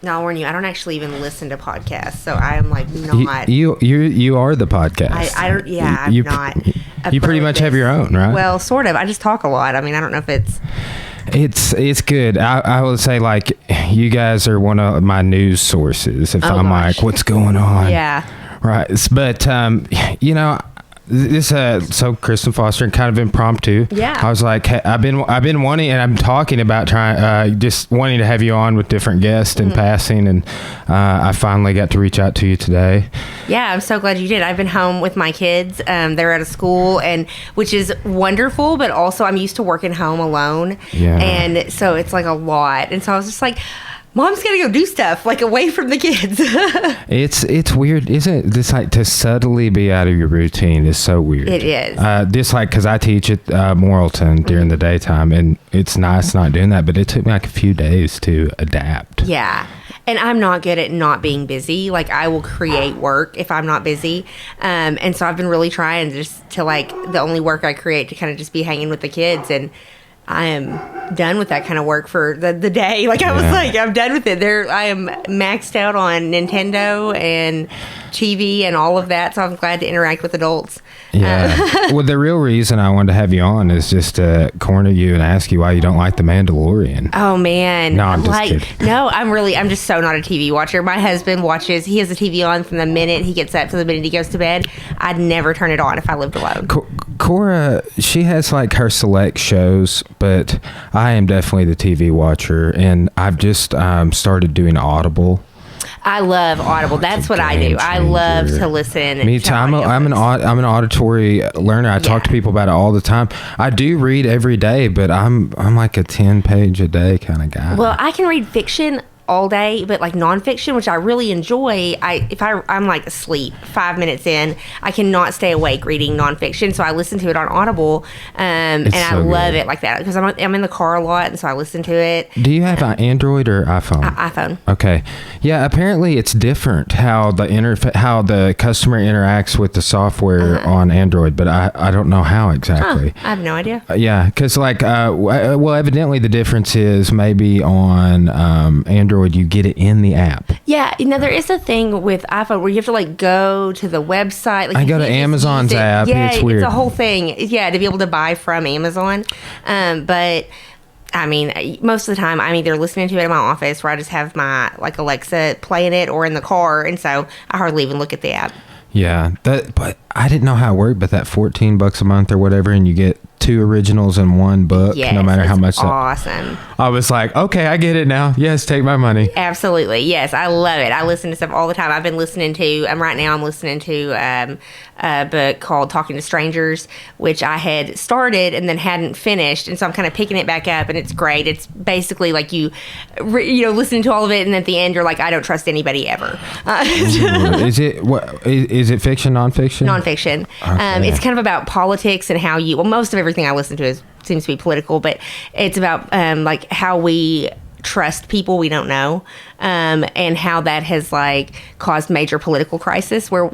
Now, I'll warn you, I don't actually even listen to podcasts, so I am like not. You are the podcast. I don't. Yeah, I'm not. You pretty much have your own, right? Well, sort of. I just talk a lot. I mean, I don't know if it's. It's good. I would say, like, you guys are one of my news sources. If I'm like, what's going on? Yeah. Right. But you know, this so Kristen Foster, kind of impromptu. Yeah. I was like, hey, I've been wanting, and I'm talking about just wanting to have you on with different guests in passing, and I finally got to reach out to you today. Yeah, I'm so glad you did. I've been home with my kids. They're out of school, and which is wonderful, but also I'm used to working home alone. Yeah. And so it's like a lot. And so I was just like, Mom's gonna go do stuff like away from the kids. It's weird, isn't it? Just like to subtly be out of your routine is so weird. It is. Just like, because I teach at Morrilton during the daytime, and it's nice not doing that, but it took me like a few days to adapt. Yeah. And I'm not good at not being busy. Like, I will create work if I'm not busy. And so I've been really trying just to, like, the only work I create to kind of just be hanging with the kids. And I am done with that kind of work for the day. Like, I was like, I'm done with it. I am maxed out on Nintendo and TV and all of that. So I'm glad to interact with adults. Yeah. Well, the real reason I wanted to have you on is just to corner you and ask you why you don't like The Mandalorian. Oh, man. No, I'm just kidding. No, I'm just so not a TV watcher. My husband watches, he has the TV on from the minute he gets up to the minute he goes to bed. I'd never turn it on if I lived alone. Cora, she has like her select shows, but I am definitely the TV watcher, and I've just started doing Audible. I love Audible. That's what I do. I love to listen. Me too. I'm an auditory learner. I talk to people about it all the time. I do read every day, but I'm like a 10-page a day kind of guy. Well, I can read fiction all day, but like nonfiction, which I really enjoy. I'm like asleep 5 minutes in, I cannot stay awake reading nonfiction, so I listen to it on Audible, and I love it like that because I'm in the car a lot, and so I listen to it. Do you have an Android or iPhone? iPhone. Okay, yeah. Apparently, it's different how the customer interacts with the software on Android, but I don't know how exactly. I have no idea. Yeah, because like, well, evidently the difference is maybe on Android you get it in the app. Yeah, there is a thing with iPhone where you have to like go to the website. Like, I go to Amazon's app. Yeah, it's weird. It's a whole thing. Yeah, to be able to buy from Amazon. But I mean, most of the time I'm either listening to it in my office where I just have my like Alexa playing it, or in the car, and so I hardly even look at the app. Yeah, but I didn't know how it worked. But that $14 a month or whatever, and you get 2 originals and 1 book, yes, no matter how much. Awesome. I was like, okay, I get it now. Yes, take my money. Absolutely, yes, I love it. I listen to stuff all the time. I've been listening to. Right now, I'm listening to a book called Talking to Strangers, which I had started and then hadn't finished, and so I'm kind of picking it back up, and it's great. It's basically like you listening to all of it, and at the end, you're like, I don't trust anybody ever. Is it fiction, nonfiction? Nonfiction. Okay. It's kind of about politics and how most of everything I listen to seems to be political, but it's about like how we trust people we don't know, and how that has like caused major political crisis where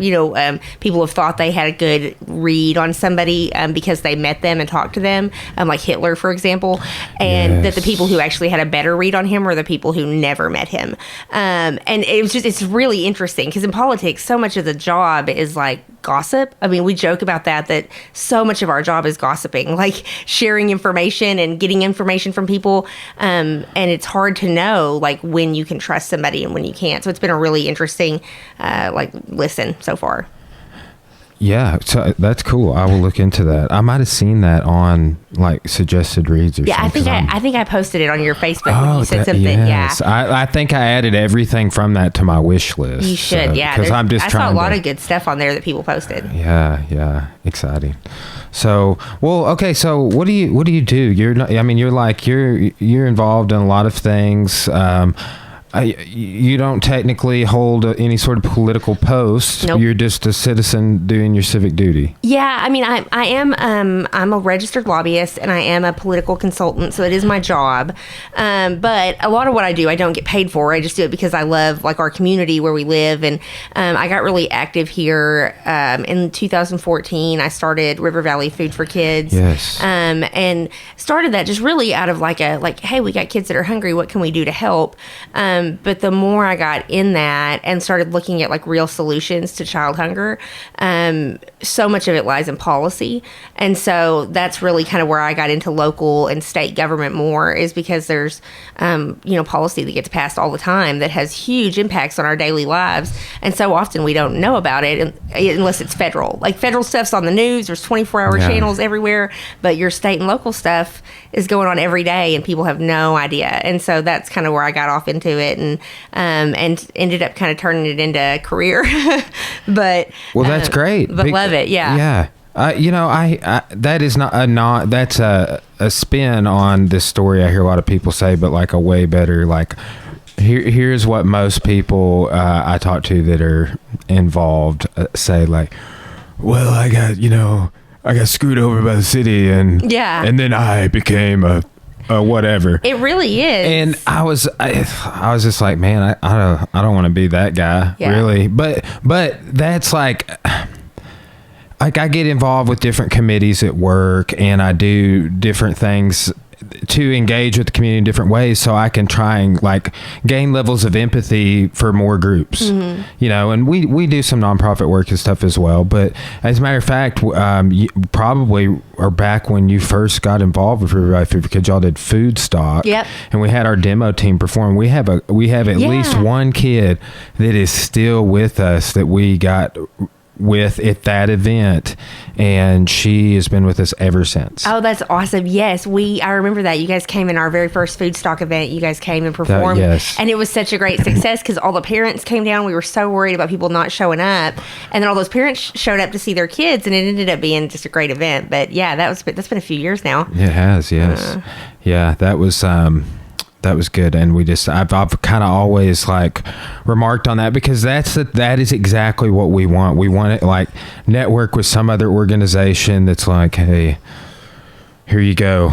people have thought they had a good read on somebody because they met them and talked to them, like Hitler, for example, and that the people who actually had a better read on him were the people who never met him. And it's really interesting because in politics, so much of the job is like gossip. I mean, we joke about that so much of our job is gossiping, like sharing information and getting information from people, and it's hard to know like when you can trust somebody and when you can't. So it's been a really interesting listen so far. Yeah, so that's cool. I will look into that. I might have seen that on like suggested reads or something. I think I posted it on your Facebook when you said something. Yes. Yeah, I think I added everything from that to my wish list. You should, yeah. Because I saw a lot of good stuff on there that people posted. Yeah, exciting. So, well, okay. So, what do you do? You're involved in a lot of things. You don't technically hold any sort of political post. Nope. You're just a citizen doing your civic duty. Yeah, I mean, I am. I'm a registered lobbyist, and I am a political consultant, so it is my job. But a lot of what I do, I don't get paid for. I just do it because I love like our community where we live, and I got really active here in 2014. I started River Valley Food for Kids. Yes. And started that just really out of hey, we got kids that are hungry. What can we do to help? But the more I got in that and started looking at like real solutions to child hunger, so much of it lies in policy. And so that's really kind of where I got into local and state government more, is because there's, policy that gets passed all the time that has huge impacts on our daily lives. And so often we don't know about it unless it's federal. Like federal stuff's on the news. There's 24-hour channels everywhere, but your state and local stuff is going on every day and people have no idea. And so that's kind of where I got off into it, and ended up kind of turning it into a career. But that's great. But love it. Yeah. I that is not that's a spin on this story. I hear a lot of people say, but like a way better, like here's what most people I talk to that are involved say, like, well, I got screwed over by the city, and then I became a whatever. It really is. And I was just like, man, I don't want to be that guy, really. But that's like I get involved with different committees at work, and I do different things to engage with the community in different ways, so I can try and like gain levels of empathy for more groups. And we do some nonprofit work and stuff as well. But as a matter of fact, you probably are back when you first got involved with River by Food, because y'all did food stock. Yep. And we had our demo team perform. We have at least one kid that is still with us that we got with at that event, and she has been with us ever since. Oh, that's awesome. Yes, I remember that. You guys came in our very first food stock event. You guys came and performed. And it was such a great success because all the parents came down. We were so worried about people not showing up, and then all those parents showed up to see their kids, and it ended up being just a great event. But yeah, that's been a few years now. It has, yes. That was good. And I've kind of always like remarked on that, because that is exactly what we want. We want it like network with some other organization that's like, hey, here you go,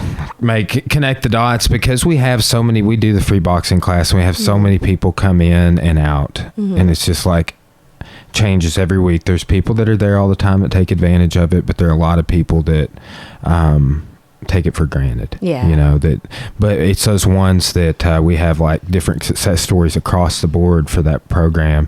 connect the dots, because we have so many. We do the free boxing class, and we have so many people come in and out, and it's just like changes every week. There's people that are there all the time that take advantage of it, but there are a lot of people that take it for granted. But it's those ones that we have like different success stories across the board for that program.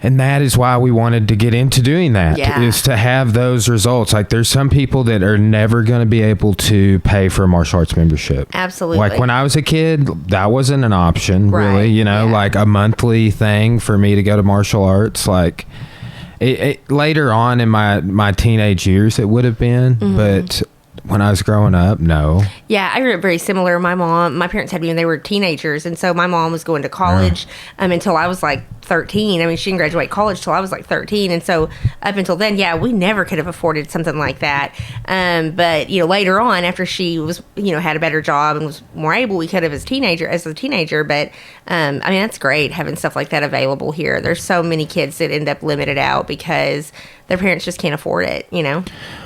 And that is why we wanted to get into doing that, is to have those results. Like there's some people that are never going to be able to pay for a martial arts membership. Absolutely. Like when I was a kid, that wasn't an option, really, like a monthly thing for me to go to martial arts. Like it later on in my teenage years, it would have been, but when I was growing up, no. Yeah, I grew up very similar. My parents had me when they were teenagers, and so my mom was going to college until I was like 13. I mean, she didn't graduate college till I was like 13, and so up until then, we never could have afforded something like that. But later on, after she was had a better job and was more able, we could have as a teenager. But I mean, that's great having stuff like that available here. There's so many kids that end up limited out because their parents just can't afford it.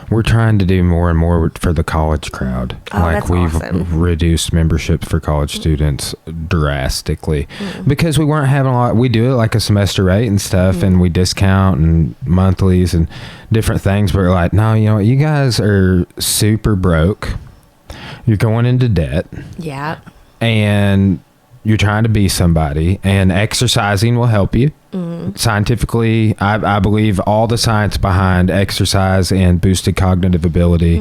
We're trying to do more and more for the college crowd. That's we've awesome. reduced membership for college students drastically because we weren't having a lot. We do it like a semester rate and stuff, and we discount and monthlies and different things. But we're like, no, you guys are super broke. You're going into debt. Yeah. And you're trying to be somebody, and exercising will help you. Scientifically, I believe all the science behind exercise and boosted cognitive ability.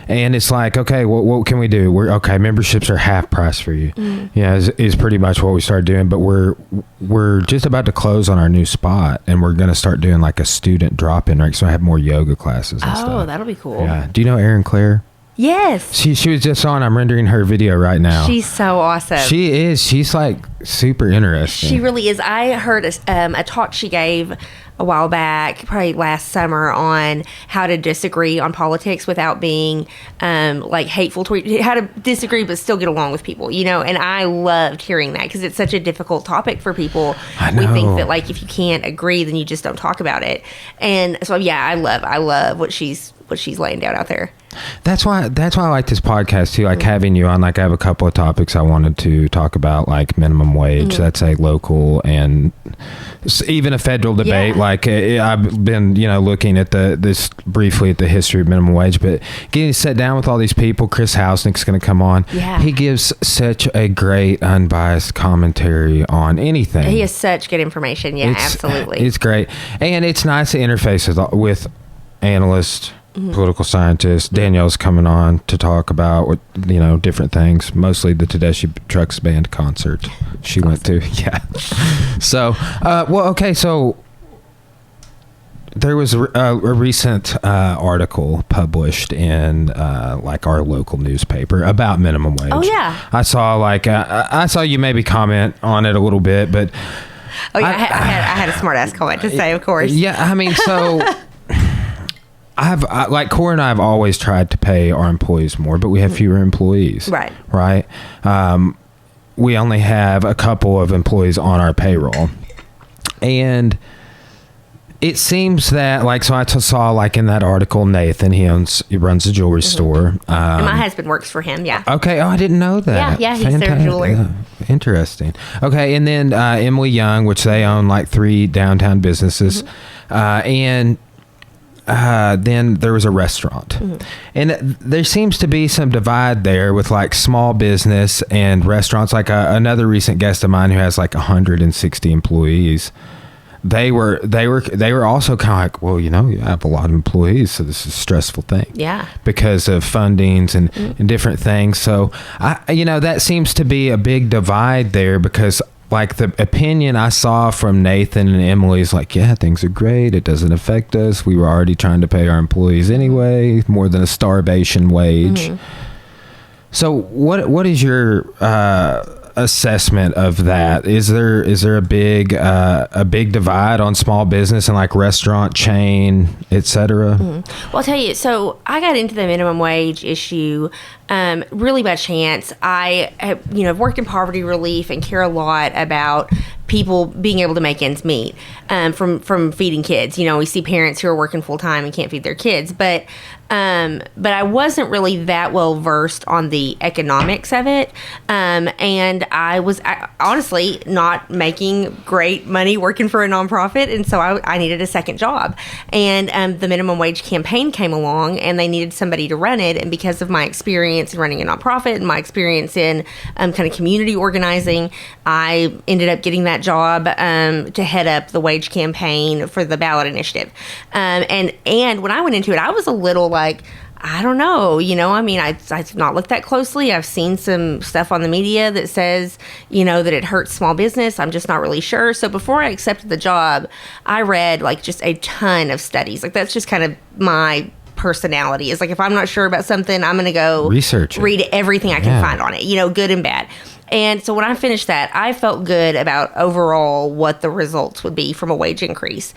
And it's like, okay, what can we do? Memberships are half price for you. Is pretty much what we started doing. But we're just about to close on our new spot, and we're going to start doing like a student drop-in, right? So I have more yoga classes and stuff. Oh, that'll be cool. Yeah. Do you know Erin Claire? Yes. She was just on. I'm rendering her video right now. She's so awesome. She is. She's like super interesting. She really is. I heard a talk she gave a while back, probably last summer, on how to disagree on politics without being like hateful to how to disagree but still get along with people, and I loved hearing that because it's such a difficult topic for people. I know. We think that like if you can't agree, then you just don't talk about it. And so I love what she's what she's laying down out there. That's why I like this podcast too. Like having you on, like I have a couple of topics I wanted to talk about, like minimum wage. That's a local and even a federal debate. Yeah. Like I've been, looking at this briefly at the history of minimum wage, but getting to sit down with all these people. Chris Hausnick's going to come on. Yeah. He gives such a great unbiased commentary on anything. He has such good information. Yeah, absolutely. It's great. And it's nice to interface with analysts, political scientists. Danielle's coming on to talk about what different things, mostly the Tedeschi Trucks Band concert she went to. Yeah. So so there was a recent article published in like our local newspaper about minimum wage. Oh yeah, I saw you maybe comment on it a little bit, but I had a smart ass comment to say, of course. Yeah, I mean, so like Cora and I have always tried to pay our employees more, but we have fewer employees. Right. We only have a couple of employees on our payroll. And it seems that, so I saw, in that article, Nathan, he runs a jewelry store. And my husband works for him, yeah. Okay. Oh, I didn't know that. Yeah, he's their jeweler. Yeah. Interesting. Okay. And then Emily Young, which they own 3 downtown businesses. And then there was a restaurant. And there seems to be some divide there with small business and restaurants. Another recent guest of mine who has 160 employees. They were also kind of like, well, you have a lot of employees, so this is a stressful thing. Yeah. Because of fundings and different things. So that seems to be a big divide there, because the opinion I saw from Nathan and Emily is yeah, things are great. It doesn't affect us. We were already trying to pay our employees anyway, more than a starvation wage. So what is your assessment of that? Is there a big divide on small business and restaurant chain, etc.? Well, I'll tell you. So I got into the minimum wage issue really by chance. I have worked in poverty relief and care a lot about people being able to make ends meet from feeding kids. We see parents who are working full time and can't feed their kids, but I wasn't really that well versed on the economics of it, and I was honestly not making great money working for a nonprofit, and so I needed a second job. And the minimum wage campaign came along, and they needed somebody to run it. And because of my experience in running a nonprofit and my experience in kind of community organizing, I ended up getting that job to head up the wage campaign for the ballot initiative. And when I went into it, I was a little I don't know, I've not looked that closely. I've seen some stuff on the media that says, that it hurts small business. I'm just not really sure. So before I accepted the job, I read just a ton of studies. That's just kind of my personality. Is if I'm not sure about something, I'm going to go read everything I can find on it, good and bad. And so when I finished that, I felt good about overall what the results would be from a wage increase,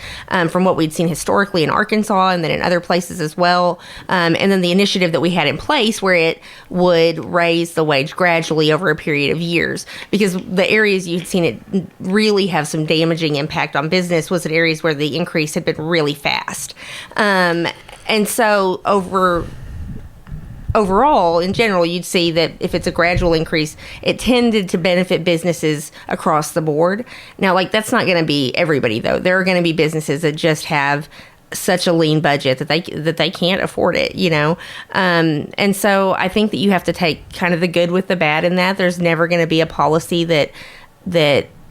from what we'd seen historically in Arkansas and then in other places as well. And then the initiative that we had in place where it would raise the wage gradually over a period of years, because the areas you'd seen it really have some damaging impact on business was in areas where the increase had been really fast. And so overall, in general, you'd see that if it's a gradual increase, it tended to benefit businesses across the board. Now, that's not going to be everybody, though. There are going to be businesses that just have such a lean budget that they can't afford it, and so I think that you have to take kind of the good with the bad in that. There's never going to be a policy that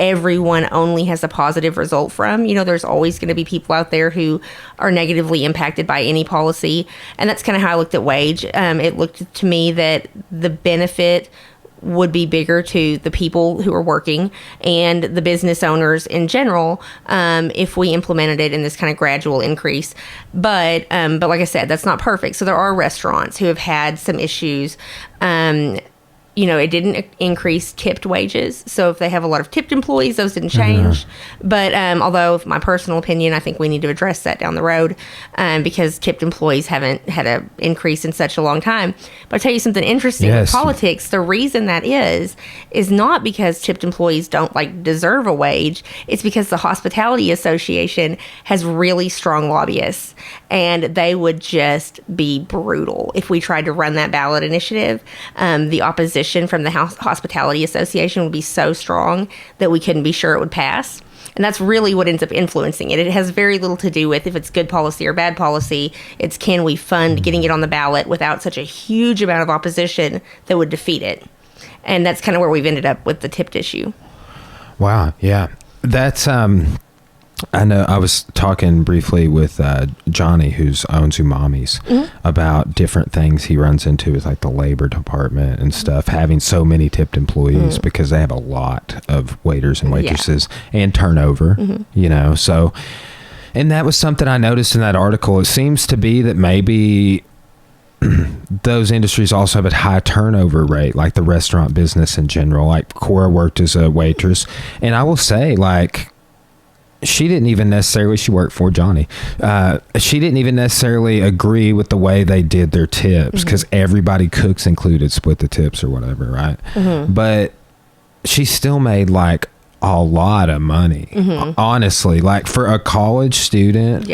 everyone only has a positive result from. There's always going to be people out there who are negatively impacted by any policy. And that's kind of how I looked at wage. It looked to me that the benefit would be bigger to the people who are working and the business owners in general if we implemented it in this kind of gradual increase. But like I said, that's not perfect. So there are restaurants who have had some issues it didn't increase tipped wages. So if they have a lot of tipped employees, those didn't change. But although, my personal opinion, I think we need to address that down the road because tipped employees haven't had an increase in such a long time. But I'll tell you something interesting in politics. The reason that is not because tipped employees don't deserve a wage. It's because the Hospitality Association has really strong lobbyists, and they would just be brutal if we tried to run that ballot initiative. The opposition from the Hospitality Association would be so strong that we couldn't be sure it would pass. And that's really what ends up influencing it. It has very little to do with if it's good policy or bad policy. It's can we fund getting it on the ballot without such a huge amount of opposition that would defeat it. And that's kind of where we've ended up with the tipped issue. Wow. Yeah. That's, I know I was talking briefly with Johnny, who owns Umami's, about different things he runs into with the labor department and stuff, having so many tipped employees because they have a lot of waiters and waitresses and turnover, so, and that was something I noticed in that article. It seems to be that maybe those industries also have a high turnover rate, like the restaurant business in general. Cora worked as a waitress, and I will say, she didn't even necessarily, she worked for Johnny. She didn't even necessarily agree with the way they did their tips because everybody, cooks included, split the tips or whatever, right? But she still made a lot of money, honestly. For a college student,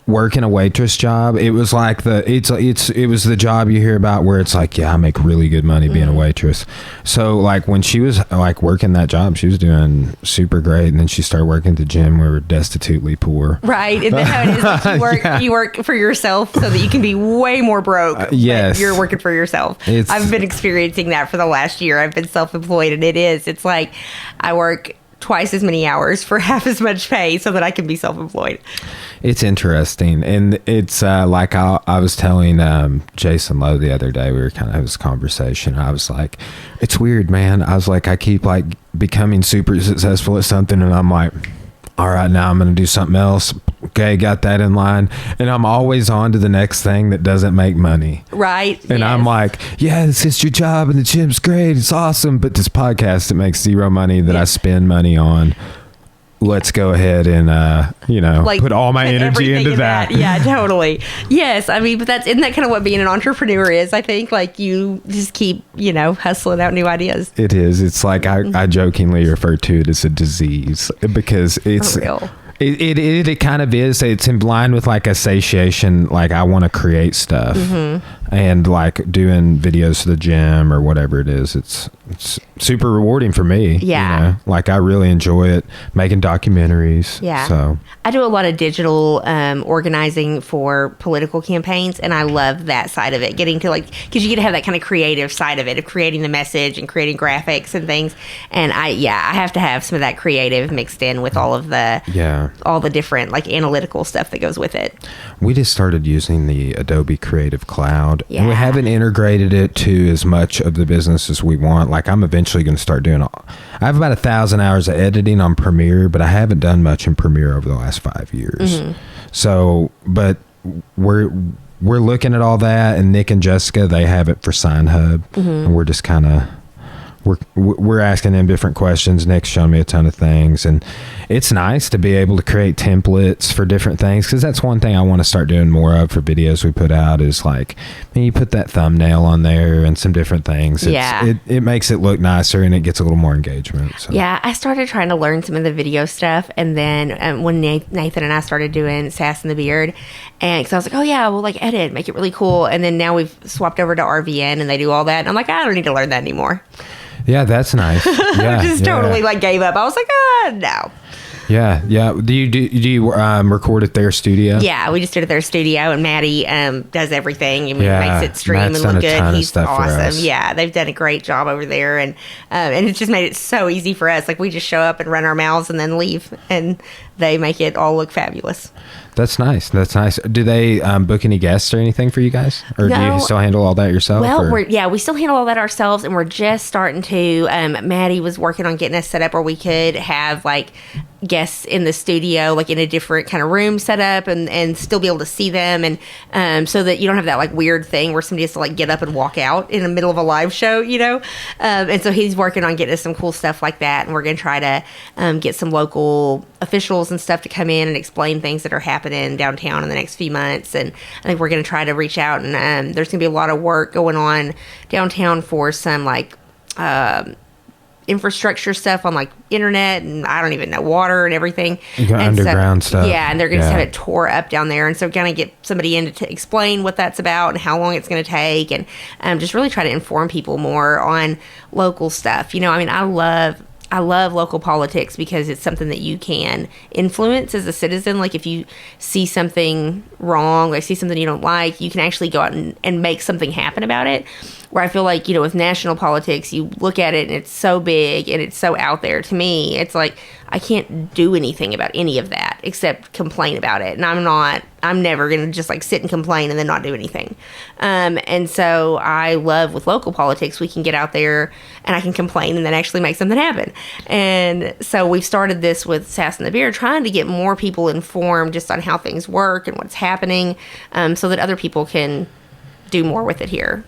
working a waitress job, it was it was the job you hear about where it's I make really good money being a waitress. So when she was working that job, she was doing super great, and then she started working at the gym where we're destitutely poor. Right. Isn't that how it is? You work for yourself so that you can be way more broke. Yes. You're working for yourself. I've been experiencing that for the last year. I've been self-employed, and it's I work twice as many hours for half as much pay so that I can be self-employed. It's interesting. And it's I was telling Jason Lowe the other day, we were kind of having this conversation. I was like, it's weird, man. I was like, I keep becoming super successful at something, and I'm like, all right, now I'm going to do something else. Okay, got that in line. And I'm always on to the next thing that doesn't make money. Right. And I'm like, yeah, this is your job and the gym's great. It's awesome. But this podcast, it makes zero money that I spend money on. Let's go ahead and, put all my energy into that. Yeah, totally. Yes. I mean, but isn't that kind of what being an entrepreneur is? I think you just keep, hustling out new ideas. It is. It's I jokingly refer to it as a disease because it's real. It kind of is. It's in line with a satiation. I want to create stuff and doing videos for the gym or whatever it is. It's super rewarding for me. Yeah. I really enjoy it, making documentaries. Yeah. So I do a lot of digital organizing for political campaigns, and I love that side of it. Getting to because you get to have that kind of creative side of it, of creating the message and creating graphics and things. And I have to have some of that creative mixed in with all of the all the different analytical stuff that goes with it. We just started using the Adobe Creative Cloud, and we Yeah. haven't integrated it to as much of the business as we want. I'm eventually going to start doing I have about 1,000 hours of editing on Premiere, but I haven't done much in Premiere over the last 5 years. So, but we're looking at all that, and Nick and Jessica, they have it for Sign Hub, and we're just kind of we're asking them different questions. Nick's showing me a ton of things, and it's nice to be able to create templates for different things, because that's one thing I want to start doing more of for videos we put out is you put that thumbnail on there and some different things. It makes it look nicer, and it gets a little more engagement. So. Yeah, I started trying to learn some of the video stuff, and then when Nathan and I started doing Sass and the Beard, and because I was like, oh yeah, we'll edit, make it really cool, and then now we've swapped over to RVN, and they do all that, and I'm like, I don't need to learn that anymore. Yeah, that's nice. Yeah, just totally gave up. I was like, no. Yeah. Do you record at their studio? Yeah, we just did it at their studio, and Maddie does everything and makes it stream Matt's and look good. He's stuff awesome. Yeah, they've done a great job over there, and it's just made it so easy for us. We just show up and run our mouths and then leave, and they make it all look fabulous. That's nice. Do they book any guests or anything for you guys? Or do you still handle all that yourself? Well, we still handle all that ourselves, and we're just starting to, Maddie was working on getting us set up where we could have guests in the studio, like in a different kind of room set up, and still be able to see them, and so that you don't have that like weird thing where somebody has to like get up and walk out in the middle of a live show, and so he's working on getting us some cool stuff like that, and we're going to try to get some local officials and stuff to come in and explain things that are happening downtown in the next few months. And I think we're going to try to reach out, and there's going to be a lot of work going on downtown for some like infrastructure stuff on like internet and I don't even know, water and everything, and underground stuff. Yeah, and they're going to have it tore up down there, and so kind of get somebody in to explain what that's about and how long it's going to take, and just really try to inform people more on local stuff. I mean, I love local politics because it's something that you can influence as a citizen. Like if you see something wrong, like see something you don't like, you can actually go out and make something happen about it. Where I feel like, with national politics, you look at it and it's so big and it's so out there. To me, it's like I can't do anything about any of that except complain about it. And I'm never going to just like sit and complain and then not do anything. And so I love with local politics, we can get out there and I can complain and then actually make something happen. And so we've started this with Sass and the Beer, trying to get more people informed just on how things work and what's happening, so that other people can do more with it here.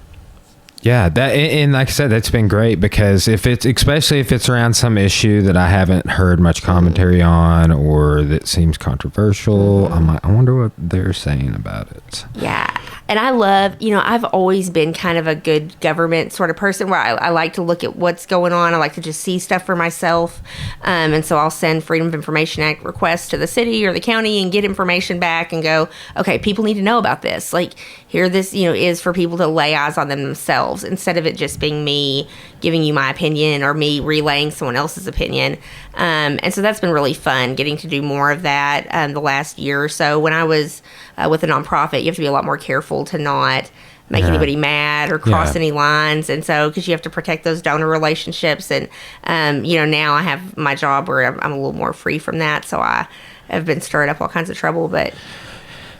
Yeah, and like I said, that's been great because especially if it's around some issue that I haven't heard much commentary on or that seems controversial, I'm like, I wonder what they're saying about it. Yeah. And I love, I've always been kind of a good government sort of person where I like to look at what's going on. I like to just see stuff for myself. And so I'll send Freedom of Information Act requests to the city or the county and get information back and go, okay, people need to know about this. Like, here this, is for people to lay eyes on them themselves instead of it just being me giving you my opinion or me relaying someone else's opinion. And so that's been really fun getting to do more of that the last year or so. When I was with a nonprofit, you have to be a lot more careful to not make anybody mad or cross any lines. And so, because you have to protect those donor relationships. And, now I have my job where I'm a little more free from that. So I have been stirred up all kinds of trouble, but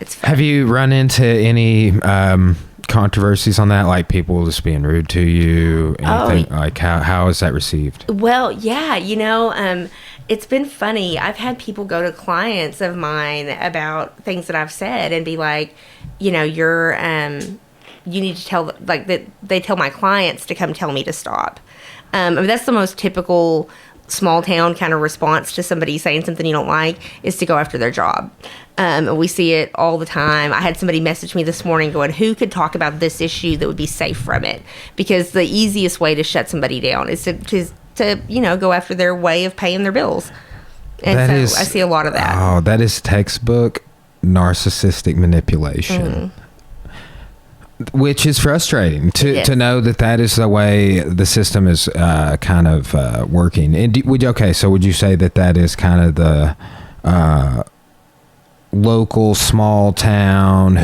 it's fun. Have you run into any controversies on that, like people just being rude to you? Anything like how is that received? Well, yeah, it's been funny. I've had people go to clients of mine about things that I've said and be like, you're you need to tell, like, that they tell my clients to come tell me to stop. I mean, that's the most typical small town kind of response to somebody saying something you don't like, is to go after their job. We see it all the time. I had somebody message me this morning going, who could talk about this issue that would be safe from it? Because the easiest way to shut somebody down is to go after their way of paying their bills. And I see a lot of that. Oh, that is textbook narcissistic manipulation. Which is frustrating to know that is the way the system is kind of working. And would you say that is kind of the local small town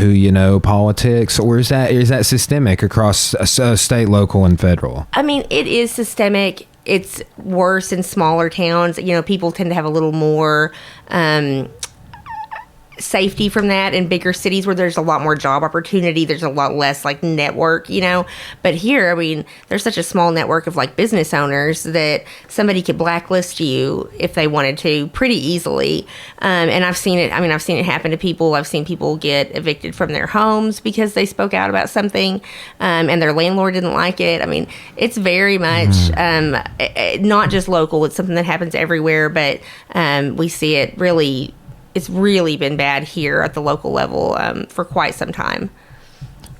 politics, or is that systemic across state, local, and federal? I mean, it is systemic. It's worse in smaller towns. People tend to have a little more safety from that. In bigger cities where there's a lot more job opportunity, there's a lot less like network, but here, I mean, there's such a small network of like business owners that somebody could blacklist you if they wanted to pretty easily. And I've seen it happen to people. I've seen people get evicted from their homes because they spoke out about something, and their landlord didn't like it. I mean, it's very much not just local. It's something that happens everywhere, but we see it really. It's really been bad here at the local level for quite some time.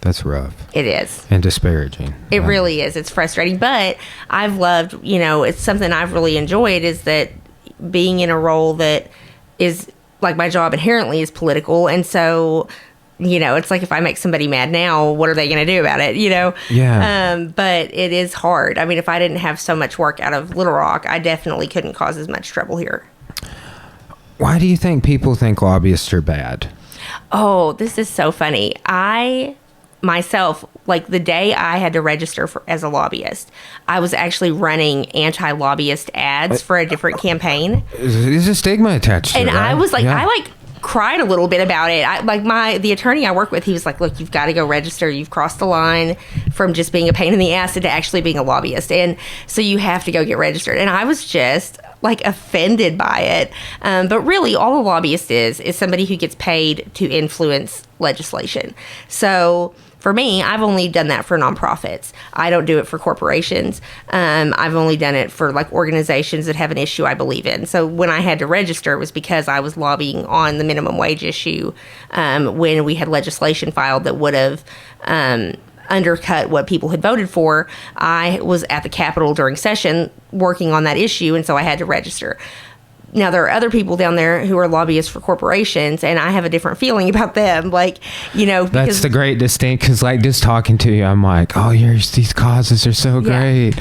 That's rough. It is. And disparaging. It really is. It's frustrating. But I've loved, it's something I've really enjoyed, is that being in a role that is, like, my job inherently is political. And so, it's like if I make somebody mad now, what are they going to do about it, Yeah. But it is hard. I mean, if I didn't have so much work out of Little Rock, I definitely couldn't cause as much trouble here. Why do you think people think lobbyists are bad? Oh, this is so funny. I myself, like the day I had to register as a lobbyist, I was actually running anti-lobbyist ads for a different campaign. There's a stigma attached to it. And right? I was like, yeah. cried a little bit about it. The attorney I work with, he was like, look, you've got to go register. You've crossed the line from just being a pain in the ass to actually being a lobbyist. And so you have to go get registered. And I was just like offended by it. But really all a lobbyist is somebody who gets paid to influence legislation. So for me, I've only done that for nonprofits. I don't do it for corporations. I've only done it for like organizations that have an issue I believe in. So when I had to register, it was because I was lobbying on the minimum wage issue when we had legislation filed that would have undercut what people had voted for. I was at the Capitol during session working on that issue, and so I had to register. Now, there are other people down there who are lobbyists for corporations, and I have a different feeling about them. Like, because that's the great distinct, because like just talking to you, I'm like, oh, these causes are so great.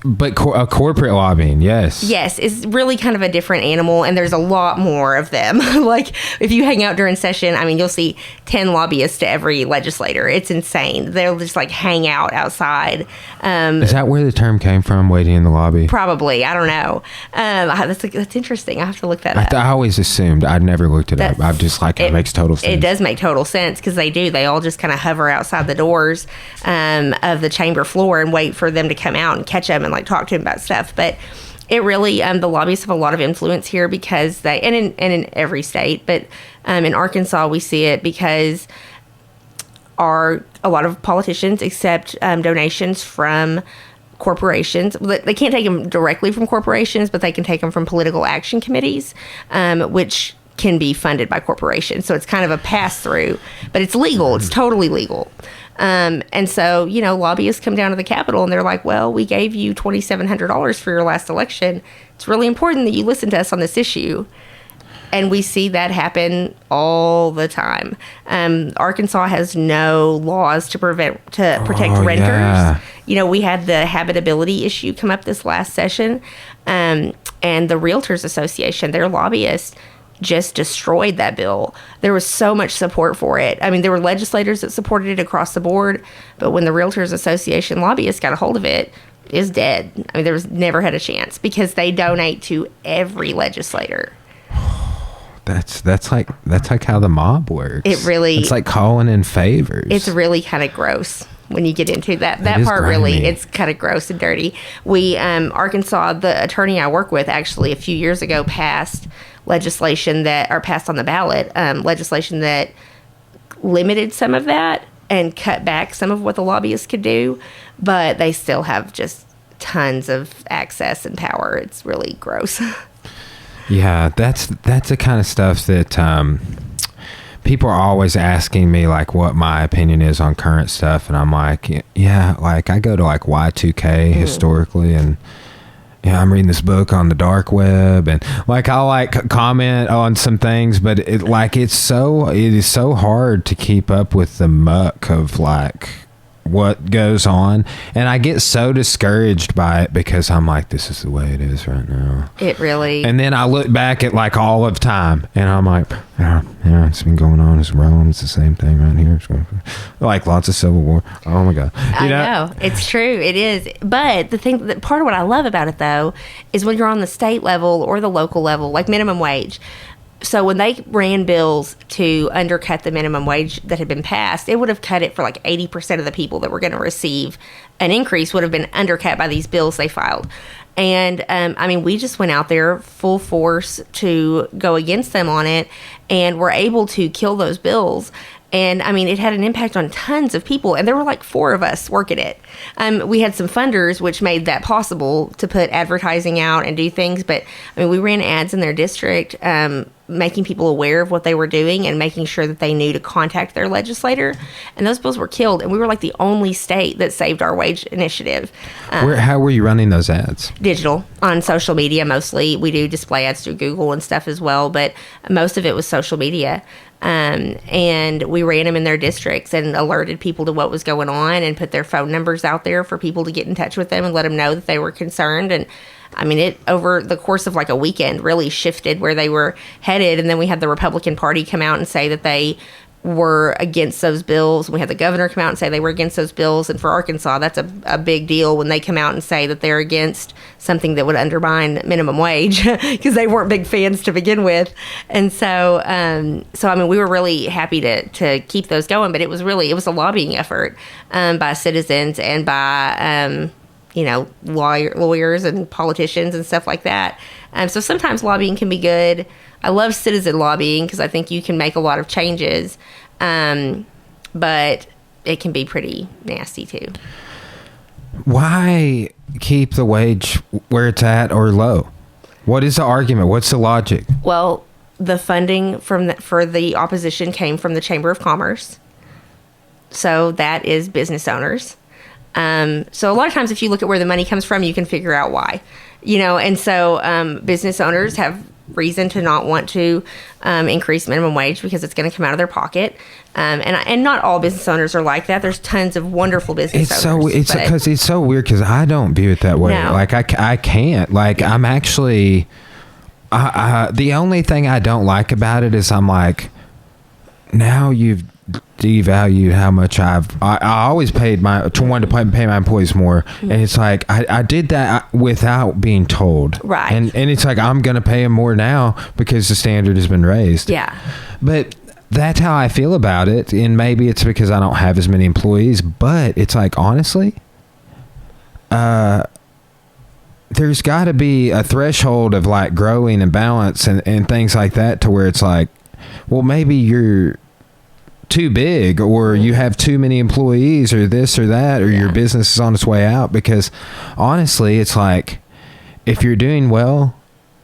But a corporate lobbying, yes, is really kind of a different animal, and there's a lot more of them. Like if you hang out during session, I mean, you'll see 10 lobbyists to every legislator. It's insane. They'll just like hang out outside. Is that where the term came from? Waiting in the lobby? Probably. I don't know. That's interesting. I have to look that up. I always assumed. I'd never looked it up. I'm just like, it makes total sense. It does make total sense because they do. They all just kind of hover outside the doors of the chamber floor and wait for them to come out and catch them and like talk to him about stuff. But it really the lobbyists have a lot of influence here because they and in every state, but in Arkansas we see it because a lot of politicians accept donations from corporations. They can't take them directly from corporations, but they can take them from political action committees, which can be funded by corporations. So it's kind of a pass-through, but it's legal. It's totally legal. And so, lobbyists come down to the Capitol and they're like, well, we gave you $2,700 for your last election. It's really important that you listen to us on this issue. And we see that happen all the time. Arkansas has no laws to protect renters. Yeah. We had the habitability issue come up this last session. And the Realtors Association, their lobbyists, just destroyed that bill. There was so much support for it. I mean, there were legislators that supported it across the board, but when the Realtors Association lobbyists got a hold of it, it's dead. I mean, there was never had a chance because they donate to every legislator. That's like how the mob works. It's like calling in favors. It's really kind of gross when you get into that part. Grimy. Really, it's kind of gross and dirty. We Arkansas, the attorney I work with, actually a few years ago passed legislation passed on the ballot legislation that limited some of that and cut back some of what the lobbyists could do, but they still have just tons of access and power. It's really gross. Yeah, that's the kind of stuff that people are always asking me like what my opinion is on current stuff, and I'm like, yeah, like I go to like Y2K historically, and I'm reading this book on the dark web, and like I'll like comment on some things, but it is so hard to keep up with the muck of like what goes on, and I get so discouraged by it because I'm like, this is the way it is right now. It really. And then I look back at like all of time, and I'm like, yeah, it's been going on. It's Rome. It's the same thing right here. It's going like lots of civil war. Oh my God. I know. It's true. It is. But part of what I love about it though is when you're on the state level or the local level, like minimum wage. So when they ran bills to undercut the minimum wage that had been passed, it would have cut it for like 80% of the people that were going to receive an increase would have been undercut by these bills they filed. And, I mean, we just went out there full force to go against them on it and were able to kill those bills. And, I mean, it had an impact on tons of people. And there were like 4 of us working it. We had some funders, which made that possible to put advertising out and do things. But, I mean, we ran ads in their district, making people aware of what they were doing and making sure that they knew to contact their legislator. And those bills were killed. And we were like the only state that saved our wage initiative. How were you running those ads? Digital, on social media mostly. We do display ads through Google and stuff as well, but most of it was social media. And we ran them in their districts and alerted people to what was going on and put their phone numbers out there for people to get in touch with them and let them know that they were concerned. And I mean, it over the course of like a weekend really shifted where they were headed. And then we had the Republican Party come out and say that they were against those bills. We had the governor come out and say they were against those bills. And for Arkansas, that's a big deal when they come out and say that they're against something that would undermine minimum wage because they weren't big fans to begin with. And so, I mean, we were really happy to keep those going, but it was a lobbying effort by citizens and by, lawyers and politicians and stuff like that. So sometimes lobbying can be good. I love citizen lobbying because I think you can make a lot of changes, but it can be pretty nasty too. Why keep the wage where it's at or low? What is the argument? What's the logic? Well, the funding for the opposition came from the Chamber of Commerce. So that is business owners. So a lot of times if you look at where the money comes from, you can figure out why. And so business owners have reason to not want to increase minimum wage because it's going to come out of their pocket. And not all business owners are like that. There's tons of wonderful business owners. It's so weird because I don't view it that way. No. Like I can't. Like I'm actually, the only thing I don't like about it is I'm like, now you've devalued how much I always paid wanted to pay my employees more, mm-hmm. and it's like I did that without being told, right? And it's like I'm gonna pay them more now because the standard has been raised. Yeah, but that's how I feel about it, and maybe it's because I don't have as many employees, but it's like honestly, there's got to be a threshold of like growing and balance and things like that to where it's like, well, maybe you're too big or you have too many employees or this or that or your business is on its way out, because honestly it's like if you're doing well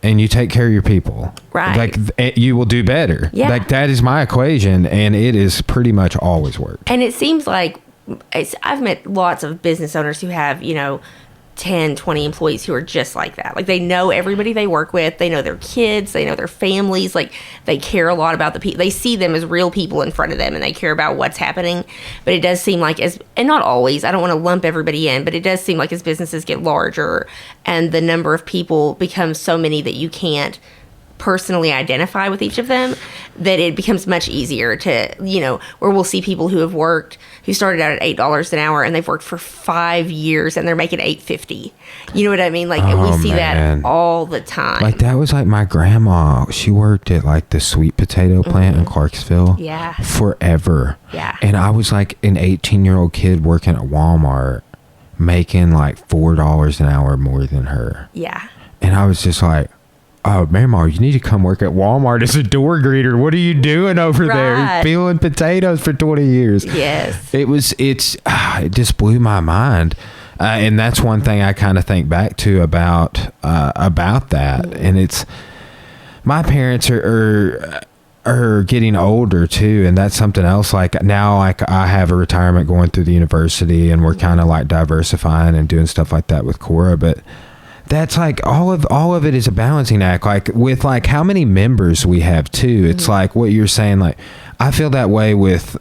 and you take care of your people, right, like you will do better. Like that is my equation, and it is pretty much always worked. And it seems like I've met lots of business owners who have 10, 20 employees who are just like that. Like they know everybody they work with. They know their kids. They know their families. Like they care a lot about the people. They see them as real people in front of them and they care about what's happening. But it does seem like and not always, I don't want to lump everybody in, but it does seem like as businesses get larger and the number of people becomes so many that you can't personally identify with each of them, that it becomes much easier to, where we'll see people who started out at $8 an hour and they've worked for 5 years and they're making $8.50. You know what I mean? Like, and we see that all the time. Like that was like my grandma. She worked at like the sweet potato plant in Clarksville. Yeah. Forever. Yeah. And I was like an 18-year-old kid working at Walmart making like $4 an hour more than her. Yeah. And I was just like, oh, Mama, you need to come work at Walmart as a door greeter. What are you doing over there? You're peeling potatoes for 20 years. Yes. It just blew my mind. And that's one thing I kind of think back to about that. And it's, my parents are getting older too. And that's something else. Like now, like I have a retirement going through the university and we're kind of like diversifying and doing stuff like that with Cora. But that's like all of it is a balancing act, like with like how many members we have too. It's like what you're saying, like I feel that way with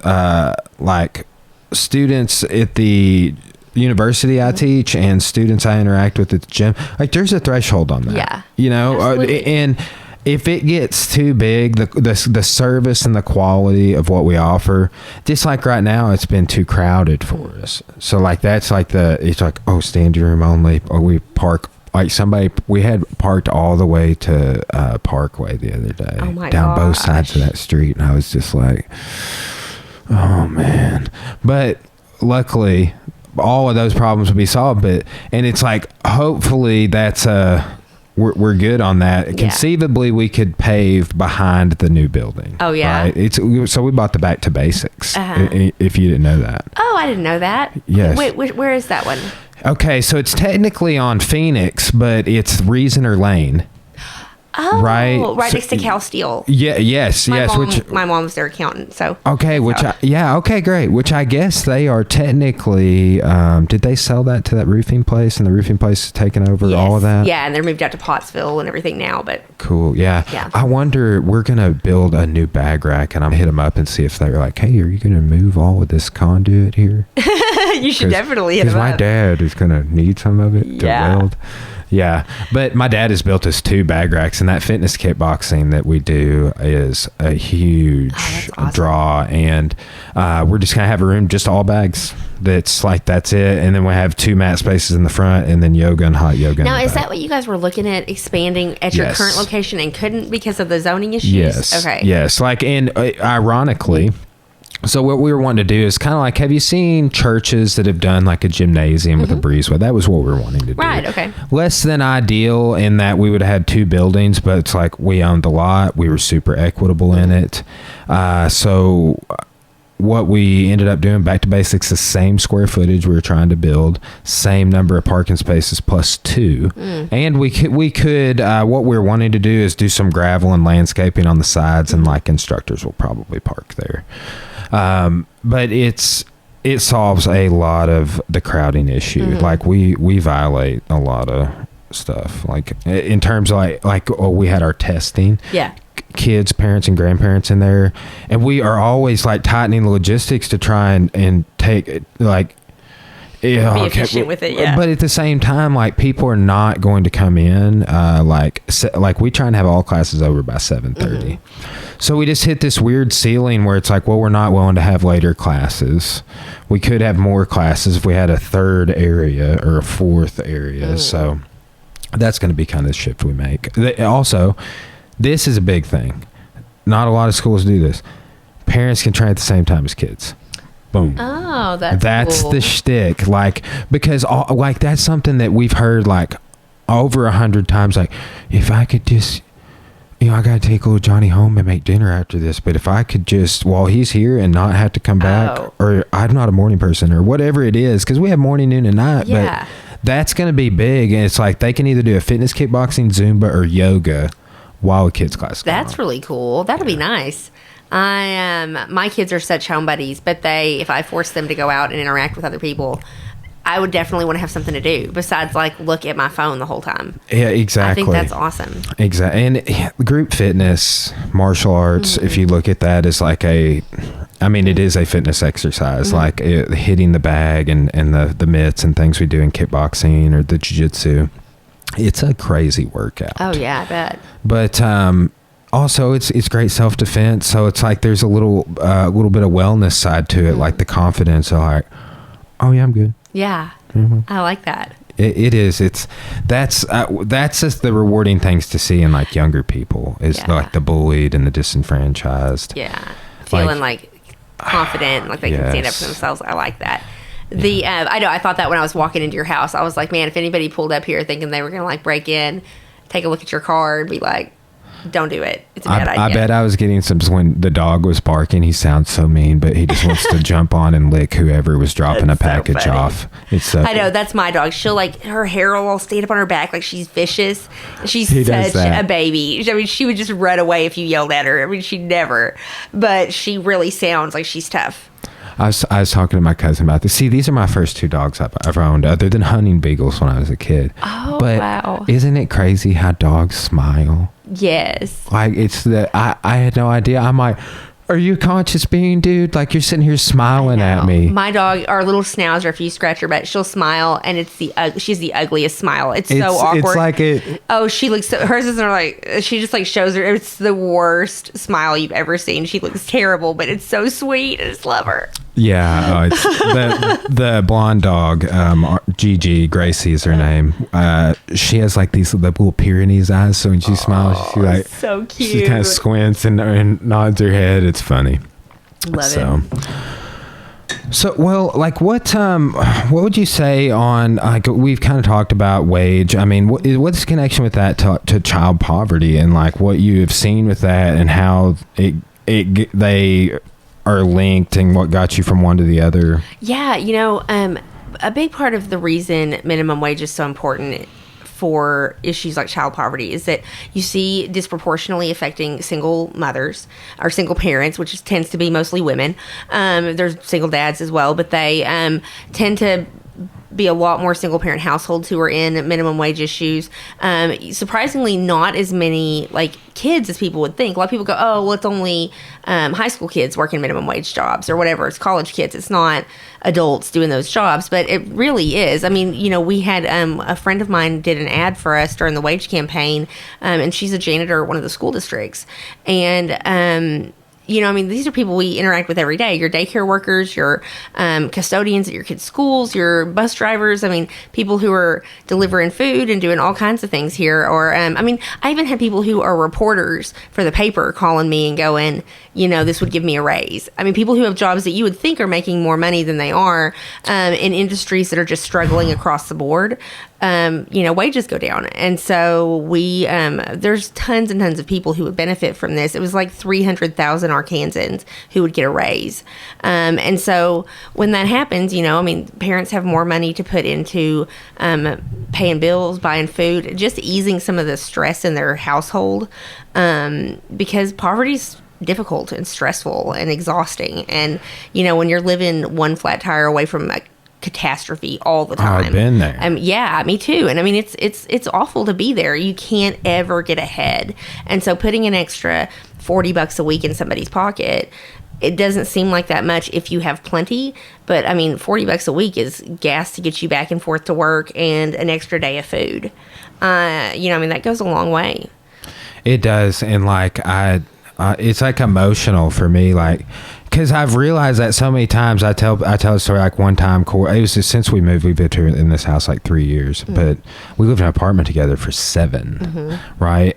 like students at the university I teach and students I interact with at the gym. Like there's a threshold on that. Yeah. And if it gets too big, the service and the quality of what we offer, just like right now, it's been too crowded for us. So like that's like it's like, oh, standing room only, or we park. Like we had parked all the way to Parkway the other day, down both sides of that street, and I was just like, oh man. But luckily, all of those problems will be solved. And it's like, hopefully, that's we're good on that. Yeah. Conceivably, we could pave behind the new building. Oh yeah. Right? So we bought the Back to Basics. If you didn't know that. Oh, I didn't know that. Yes. Wait, where is that one? Okay, so it's technically on Phoenix, but it's Reasoner Lane. Oh, right next to Cal Steel. Yeah, yes. My mom's their accountant, so. Okay, okay, great. Which I guess they are technically, did they sell that to that roofing place, and the roofing place is taking over all of that? Yeah, and they're moved out to Pottsville and everything now, but. Cool, yeah. I wonder, we're going to build a new bag rack, and I'm going to hit them up and see if they're like, hey, are you going to move all of this conduit here? You should definitely hit them up. Because my dad is going to need some of it to weld. Yeah, but my dad has built us 2 bag racks kickboxing, that fitness kickboxing that we do is a huge awesome. draw. And we're just going to have a room, just all bags. That's it. And then we have 2 mat spaces in the front, and then yoga and hot yoga. Now, is that what you guys were looking at expanding at your current location and couldn't because of the zoning issues? Yes. Okay. Yes. Like, and ironically, so what we were wanting to do is kind of like, have you seen churches that have done like a gymnasium with a breezeway? That was what we were wanting to do. Right, okay. Less than ideal in that we would have had 2 buildings, but it's like we owned the lot. We were super equitable in it. So what we ended up doing, back to basics, the same square footage we were trying to build, same number of parking spaces plus 2. And we could what we were wanting to do is do some gravel and landscaping on the sides, and like instructors will probably park there. But it solves a lot of the crowding issue. Like we violate a lot of stuff, like in terms of we had our testing. Yeah. Kids, parents, and grandparents in there, and we are always like tightening the logistics to try and take like be efficient with it. Yeah. But at the same time, like people are not going to come in like we try and have all classes over by 7:30. So we just hit this weird ceiling where it's like, well, we're not willing to have later classes. We could have more classes if we had a 3rd area or a 4th area. So that's going to be kind of the shift we make. Also, this is a big thing. Not a lot of schools do this. Parents can train at the same time as kids. Boom. Oh, that's cool. The shtick. Like, because like that's something that we've heard like over 100 times. Like, if I could just, I got to take little Johnny home and make dinner after this. But if I could just, while he's here and not have to come back, or I'm not a morning person or whatever it is, because we have morning, noon, and night. Yeah. But that's going to be big. And it's like they can either do a fitness, kickboxing, Zumba, or yoga while a kid's class. That's really cool. That'll be nice. My kids are such homebodies, but if I force them to go out and interact with other people, I would definitely want to have something to do besides like look at my phone the whole time. Yeah, exactly. I think that's awesome. Exactly. And group fitness, martial arts, if you look at that as like it is a fitness exercise, like hitting the bag and the mitts and things we do in kickboxing or the jiu-jitsu. It's a crazy workout. Oh yeah, I bet. But also it's great self-defense. So it's like there's a little bit of wellness side to it, like the confidence of like, oh yeah, I'm good. Yeah, I like that. It is. That's just the rewarding things to see in like younger people is like the bullied and the disenfranchised. Yeah, feeling like confident, like they can stand up for themselves. I like that. I know I thought that when I was walking into your house, I was like, man, if anybody pulled up here thinking they were gonna like break in, take a look at your car and be like, don't do it. It's a bad idea. I bet I was getting some when the dog was barking. He sounds so mean, but he just wants to jump on and lick whoever was dropping a package off. It's so I know that's my dog. She'll like her hair will all stand up on her back like she's vicious. She's such a baby. I mean, she would just run away if you yelled at her. I mean, she'd never, but she really sounds like she's tough. I was talking to my cousin about this. See, these are my first 2 dogs I've owned, other than hunting beagles when I was a kid. Oh, but wow. Isn't it crazy how dogs smile? Yes. Like, it's I had no idea. I'm like, are you a conscious being, dude? Like, you're sitting here smiling at me. My dog, our little schnauzer, if you scratch her butt, she'll smile, and she's the ugliest smile. It's so awkward. It's like it. Oh, she looks so, hers isn't like, she just like shows her, it's the worst smile you've ever seen. She looks terrible, but it's so sweet. I just love her. Yeah, it's the blonde dog, Gigi, Gracie is her name. She has like these little Pyrenees eyes, so when she smiles, she like so cute. She kind of squints and nods her head. It's funny. Love it. So well, like what would you say on like we've kind of talked about wage? I mean, what's the connection with that to child poverty and like what you have seen with that and how they are linked and what got you from one to the other? Yeah, a big part of the reason minimum wage is so important for issues like child poverty is that you see disproportionately affecting single mothers or single parents, which tends to be mostly women. There's single dads as well, but they tend to be a lot more single parent households who are in minimum wage issues. Surprisingly, not as many like kids as people would think. A lot of people go, oh, well, it's only high school kids working minimum wage jobs or whatever. It's college kids. It's not adults doing those jobs, but it really is. I mean, we had a friend of mine did an ad for us during the wage campaign, and she's a janitor at one of the school districts. And these are people we interact with every day. Your daycare workers, your custodians at your kids' schools, your bus drivers. I mean, people who are delivering food and doing all kinds of things here. Or, I even had people who are reporters for the paper calling me and going, this would give me a raise. I mean, people who have jobs that you would think are making more money than they are in industries that are just struggling across the board. Wages go down. And so there's tons and tons of people who would benefit from this. It was like 300,000 Arkansans who would get a raise. And so when that happens, parents have more money to put into paying bills, buying food, just easing some of the stress in their household, because poverty's difficult and stressful and exhausting. And, when you're living one flat tire away from a catastrophe all the time. I've been there. Yeah, me too. And I mean, it's awful to be there. You can't ever get ahead. And so putting an extra $40 a week in somebody's pocket, it doesn't seem like that much if you have plenty. But I mean, $40 a week is gas to get you back and forth to work and an extra day of food. That goes a long way. It does. And like, it's like emotional for me, like, because I've realized that so many times. I tell a story, like one time, it was just since we moved, we've lived here in this house like 3 years, but we lived in an apartment together for 7, right?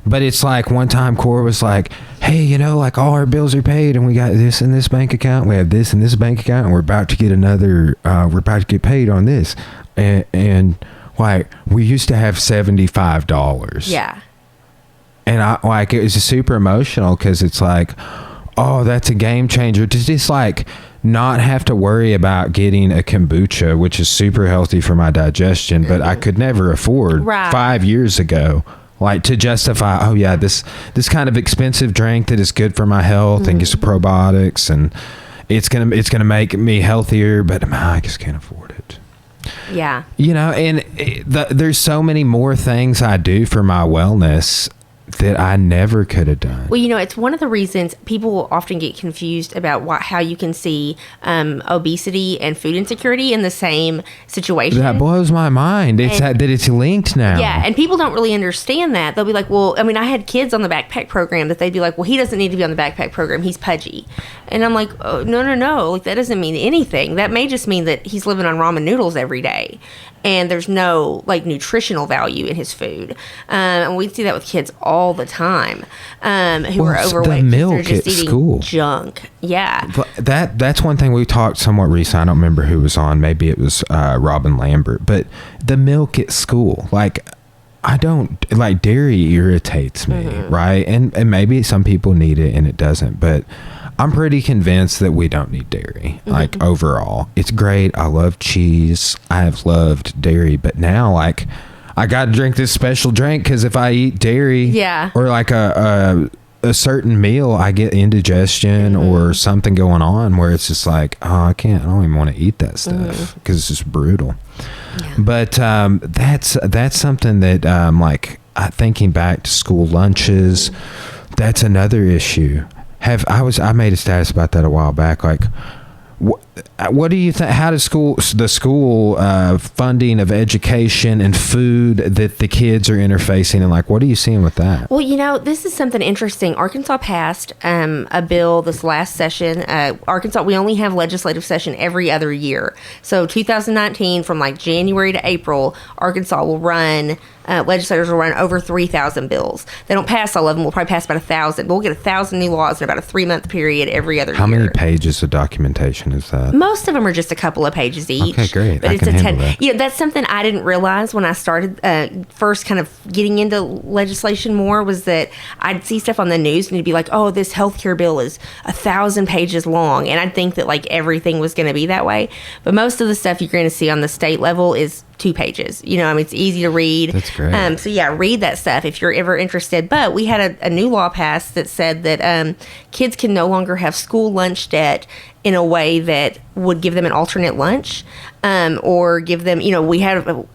But it's like one time Cora was like, hey, like all our bills are paid and we got this in this bank account, we have this in this bank account, and we're about to get we're about to get paid on this. And like, we used to have $75. Yeah. And it was super emotional because it's like, oh, that's a game changer to just like not have to worry about getting a kombucha, which is super healthy for my digestion, but I could never afford 5 years ago, like to justify, oh yeah, this kind of expensive drink that is good for my health and gets probiotics and it's gonna make me healthier, but I just can't afford it. Yeah. And there's so many more things I do for my wellness that I never could have done. Well, it's one of the reasons people often get confused about how you can see obesity and food insecurity in the same situation. That blows my mind. That it's linked now. Yeah, and people don't really understand that. They'll be like, well, I had kids on the backpack program that they'd be like, well, he doesn't need to be on the backpack program. He's pudgy. And I'm like, oh, no. Like, that doesn't mean anything. That may just mean that he's living on ramen noodles every day. And there's no like nutritional value in his food, and we see that with kids all the time who are overweight. The milk they're just at eating school, junk. Yeah, that's one thing we talked somewhat recently. I don't remember who was on. Maybe it was Robin Lambert. But the milk at school, like, I don't like, dairy irritates me, right? And maybe some people need it and it doesn't, but I'm pretty convinced that we don't need dairy. Like, overall, it's great. I love cheese. I have loved dairy, but now, like, I got to drink this special drink because if I eat dairy, or like a certain meal, I get indigestion or something going on where it's just like, oh, I don't even want to eat that stuff because it's just brutal. Yeah. But that's something that like, thinking back to school lunches, that's another issue. I made a status about that a while back. Like, what do you think? How does the school funding of education and food that the kids are interfacing, and like, what are you seeing with that? Well, this is something interesting. Arkansas passed a bill this last session. Arkansas, we only have legislative session every other year. So 2019, from like January to April, Arkansas will run. Legislators will run over 3,000 bills. They don't pass all of them. We'll probably pass about 1,000. But we'll get 1,000 new laws in about a 3-month period every other year. How many pages of documentation is that? Most of them are just a couple of pages each. Okay, great. But I can handle that. That's something I didn't realize when I started first kind of getting into legislation more, was that I'd see stuff on the news and it'd be like, oh, this healthcare bill is 1,000 pages long. And I'd think that like everything was going to be that way. But most of the stuff you're going to see on the state level is 2 pages. It's easy to read. That's great. So yeah, read that stuff if you're ever interested. But we had a new law passed that said that kids can no longer have school lunch debt in a way that would give them an alternate lunch. or give them, we had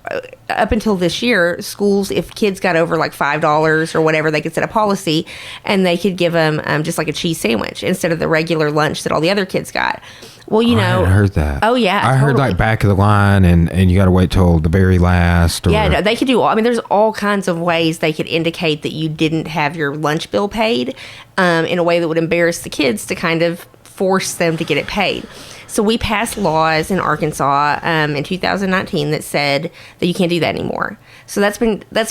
up until this year, schools, if kids got over like $5 or whatever, they could set a policy and they could give them just like a cheese sandwich instead of the regular lunch that all the other kids got. Well, I hadn't heard that. Oh, yeah. I heard like back of the line and you got to wait till the very last. Or, yeah, no, they could do there's all kinds of ways they could indicate that you didn't have your lunch bill paid in a way that would embarrass the kids to kind of force them to get it paid. So we passed laws in Arkansas in 2019 that said that you can't do that anymore. So that's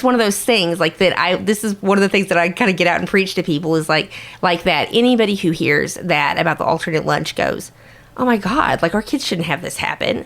one of those things like that. This is one of the things that I kind of get out and preach to people is like that. Anybody who hears that about the alternate lunch goes, oh my God, like our kids shouldn't have this happen.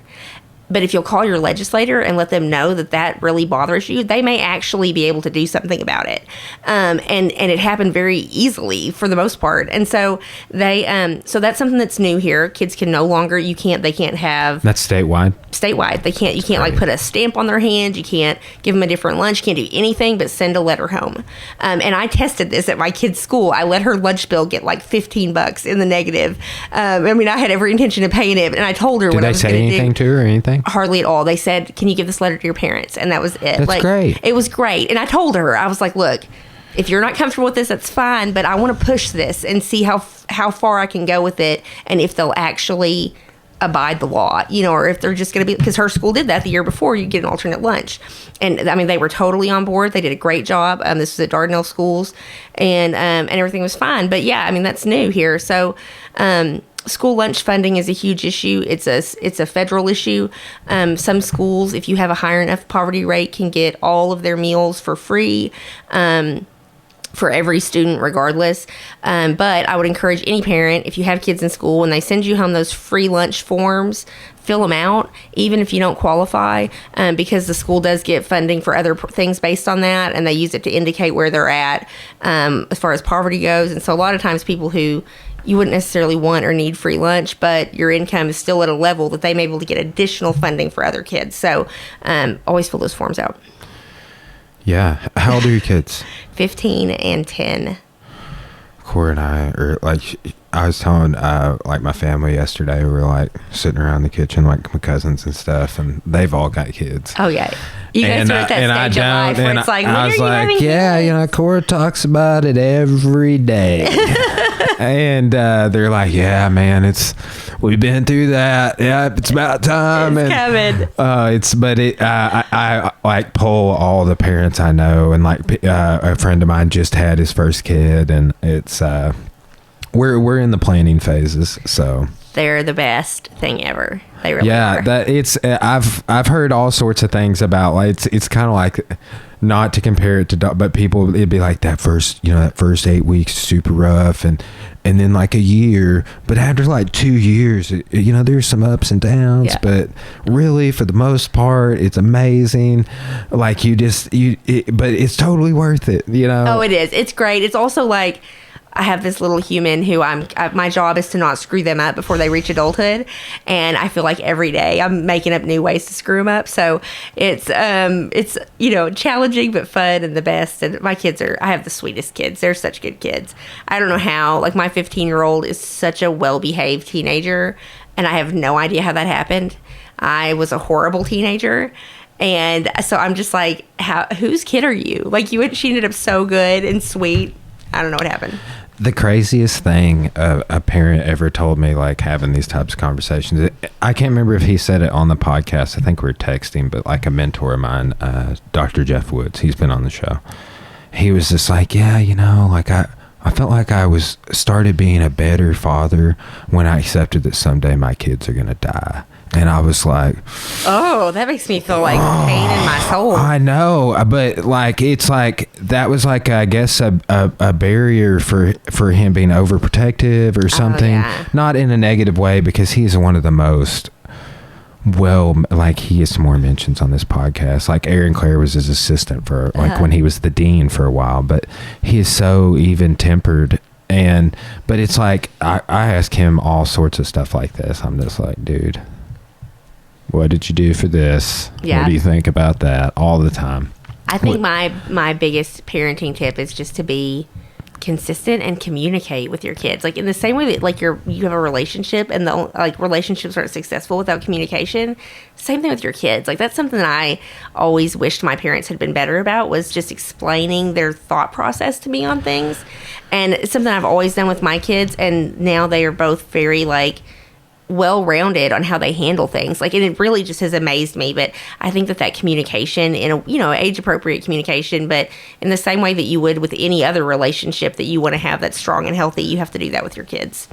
But if you'll call your legislator and let them know that really bothers you, they may actually be able to do something about it. And it happened very easily for the most part. And so so that's something that's new here. Kids can no longer, they can't have. That's statewide? Statewide. You can't like put a stamp on their hand. You can't give them a different lunch. You can't do anything but send a letter home. And I tested this at my kid's school. I let her lunch bill get like $15 in the negative. I had every intention of paying it. And I told her what I was going to do. Did they say anything to her or anything? Hardly at all. They said, can you give this letter to your parents? And that was it. That's great. It was great. And I told her, I was like, look, if you're not comfortable with this, that's fine, but I want to push this and see how far I can go with it and if they'll actually abide the law, or if they're just going to be, because her school did that the year before, you get an alternate lunch. And they were totally on board. They did a great job. This was at Dardanelle schools and everything was fine. But yeah, that's new here. So, school lunch funding is a huge issue. It's a federal issue. Some schools, if you have a higher enough poverty rate, can get all of their meals for free for every student regardless. But I would encourage any parent, if you have kids in school, when they send you home those free lunch forms, fill them out, even if you don't qualify, because the school does get funding for other things based on that, and they use it to indicate where they're at as far as poverty goes. And so a lot of times people who you wouldn't necessarily want or need free lunch, but your income is still at a level that they may be able to get additional funding for other kids. So always fill those forms out. Yeah. How old are your kids? 15 and 10. Corey and I are I was telling my family yesterday, we were like sitting around the kitchen, like my cousins and stuff, and they've all got kids. Oh yeah, you guys are at that stage of life where it's like, when are you having kids? Yeah, Cora talks about it every day, and they're like, yeah, man, we've been through that. Yeah, it's about time. It's coming. I like poll all the parents I know, and a friend of mine just had his first kid, and it's we're in the planning phases, so they're the best thing ever. They really are. I've heard all sorts of things about it's kind of like, not to compare it to, but people, it'd be like that first 8 weeks super rough, and then like a year, but after 2 years, there's some ups and downs, but really for the most part it's amazing. But it's totally worth it. Oh, it is. It's great. It's also like, I have this little human who my job is to not screw them up before they reach adulthood. And I feel like every day I'm making up new ways to screw them up. So it's challenging, but fun and the best. And my kids I have the sweetest kids. They're such good kids. I don't know how, my 15-year-old is such a well-behaved teenager. And I have no idea how that happened. I was a horrible teenager. And so I'm just like, whose kid are you? She ended up so good and sweet. I don't know what happened. The craziest thing a parent ever told me, having these types of conversations, I can't remember if he said it on the podcast. I think we were texting, but a mentor of mine, Dr. Jeff Woods, he's been on the show. He was just like, yeah, I felt like I started being a better father when I accepted that someday my kids are going to die. And I was like, oh, that makes me feel pain in my soul. I know, but it's that was I guess a barrier for him being overprotective or something. Oh, yeah. Not in a negative way, because he's one of the most he has more mentions on this podcast. Aaron Clare was his assistant for when he was the dean for a while, but he is so even tempered. But it's I ask him all sorts of stuff like this. I'm just like, dude, what did you do for this? Yeah. What do you think about that? All the time. I think my biggest parenting tip is just to be consistent and communicate with your kids. Like in the same way that like you have a relationship and the like relationships aren't successful without communication, same thing with your kids. Like that's something that I always wished my parents had been better about, was just explaining their thought process to me on things. And it's something I've always done with my kids, and now they are both very like well-rounded on how they handle things. Like, and it really just has amazed me. But I think that communication in a, age-appropriate communication, but in the same way that you would with any other relationship that you want to have that's strong and healthy, you have to do that with your kids.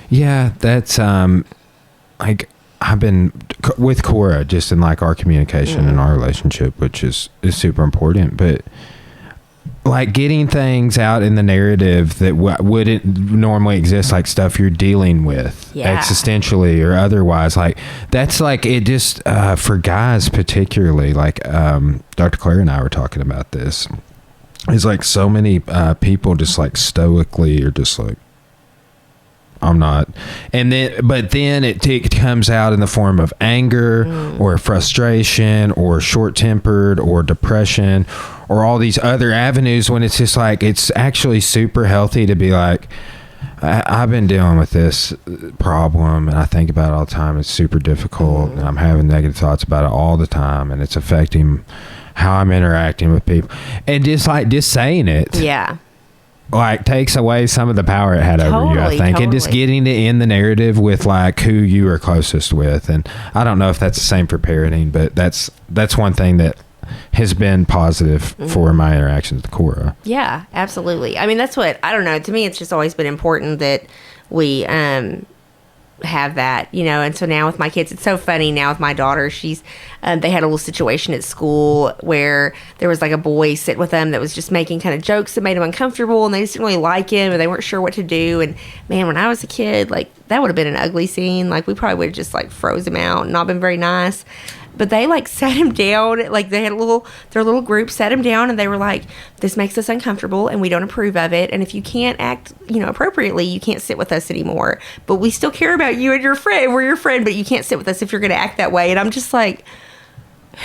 Yeah, that's like I've been with Cora just in like our communication and our relationship, which is super important. But like getting things out in the narrative that wouldn't normally exist, like stuff you're dealing with existentially or otherwise, like that's like it just for guys particularly, like Dr. Claire and I were talking about this. It's like so many people just like stoically are just like, I'm not. And but then it comes out in the form of anger or frustration or short-tempered or depression or all these other avenues, when it's just like, it's actually super healthy to be like, I've been dealing with this problem and I think about it all the time. It's super difficult and I'm having negative thoughts about it all the time, and it's affecting how I'm interacting with people. And just saying it. Yeah. Like takes away some of the power it had over you, I think. And just getting to end the narrative with like who you are closest with. And I don't know if that's the same for parenting, but that's one thing that has been positive for my interactions with Cora. Yeah, absolutely. I mean, that's what, I don't know, to me it's just always been important that we have that, and so now with my kids, it's so funny now with my daughter, she's they had a little situation at school where there was like a boy sit with them that was just making kind of jokes that made him uncomfortable, and they just didn't really like him, and they weren't sure what to do. And man, when I was a kid, like that would have been an ugly scene. Like we probably would have just like froze him out and not been very nice. But they like sat him down, like they had their little group sat him down, and they were like, this makes us uncomfortable and we don't approve of it. And if you can't act, appropriately, you can't sit with us anymore. But we still care about you and your friend. We're your friend, but you can't sit with us if you're going to act that way. And I'm just like,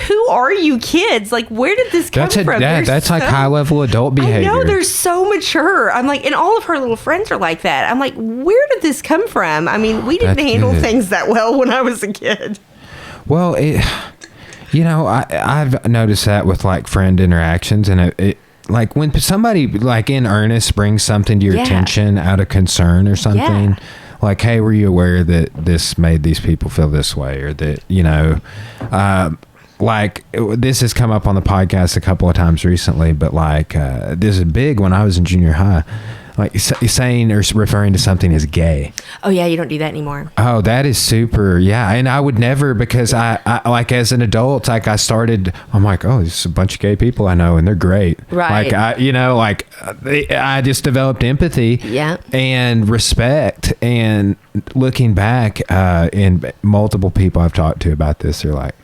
who are you kids? Like, where did this come from? That's like high level adult behavior. I know, they're so mature. I'm like, and all of her little friends are like that. I'm like, where did this come from? I mean, we didn't handle things that well when I was a kid. Well, I've noticed that with like friend interactions, and it like when somebody like in earnest brings something to your attention out of concern or something, like, hey, were you aware that this made these people feel this way, or that like this has come up on the podcast a couple of times recently, but like this is big when I was in junior high. Like saying or referring to something as gay. Oh yeah, you don't do that anymore. Oh, that is super. Yeah, and I would never, because I like as an adult, like I'm like, oh, there's a bunch of gay people I know and they're great. Right. Like I just developed empathy. Yeah. And respect. And looking back, and multiple people I've talked to about this, they're like,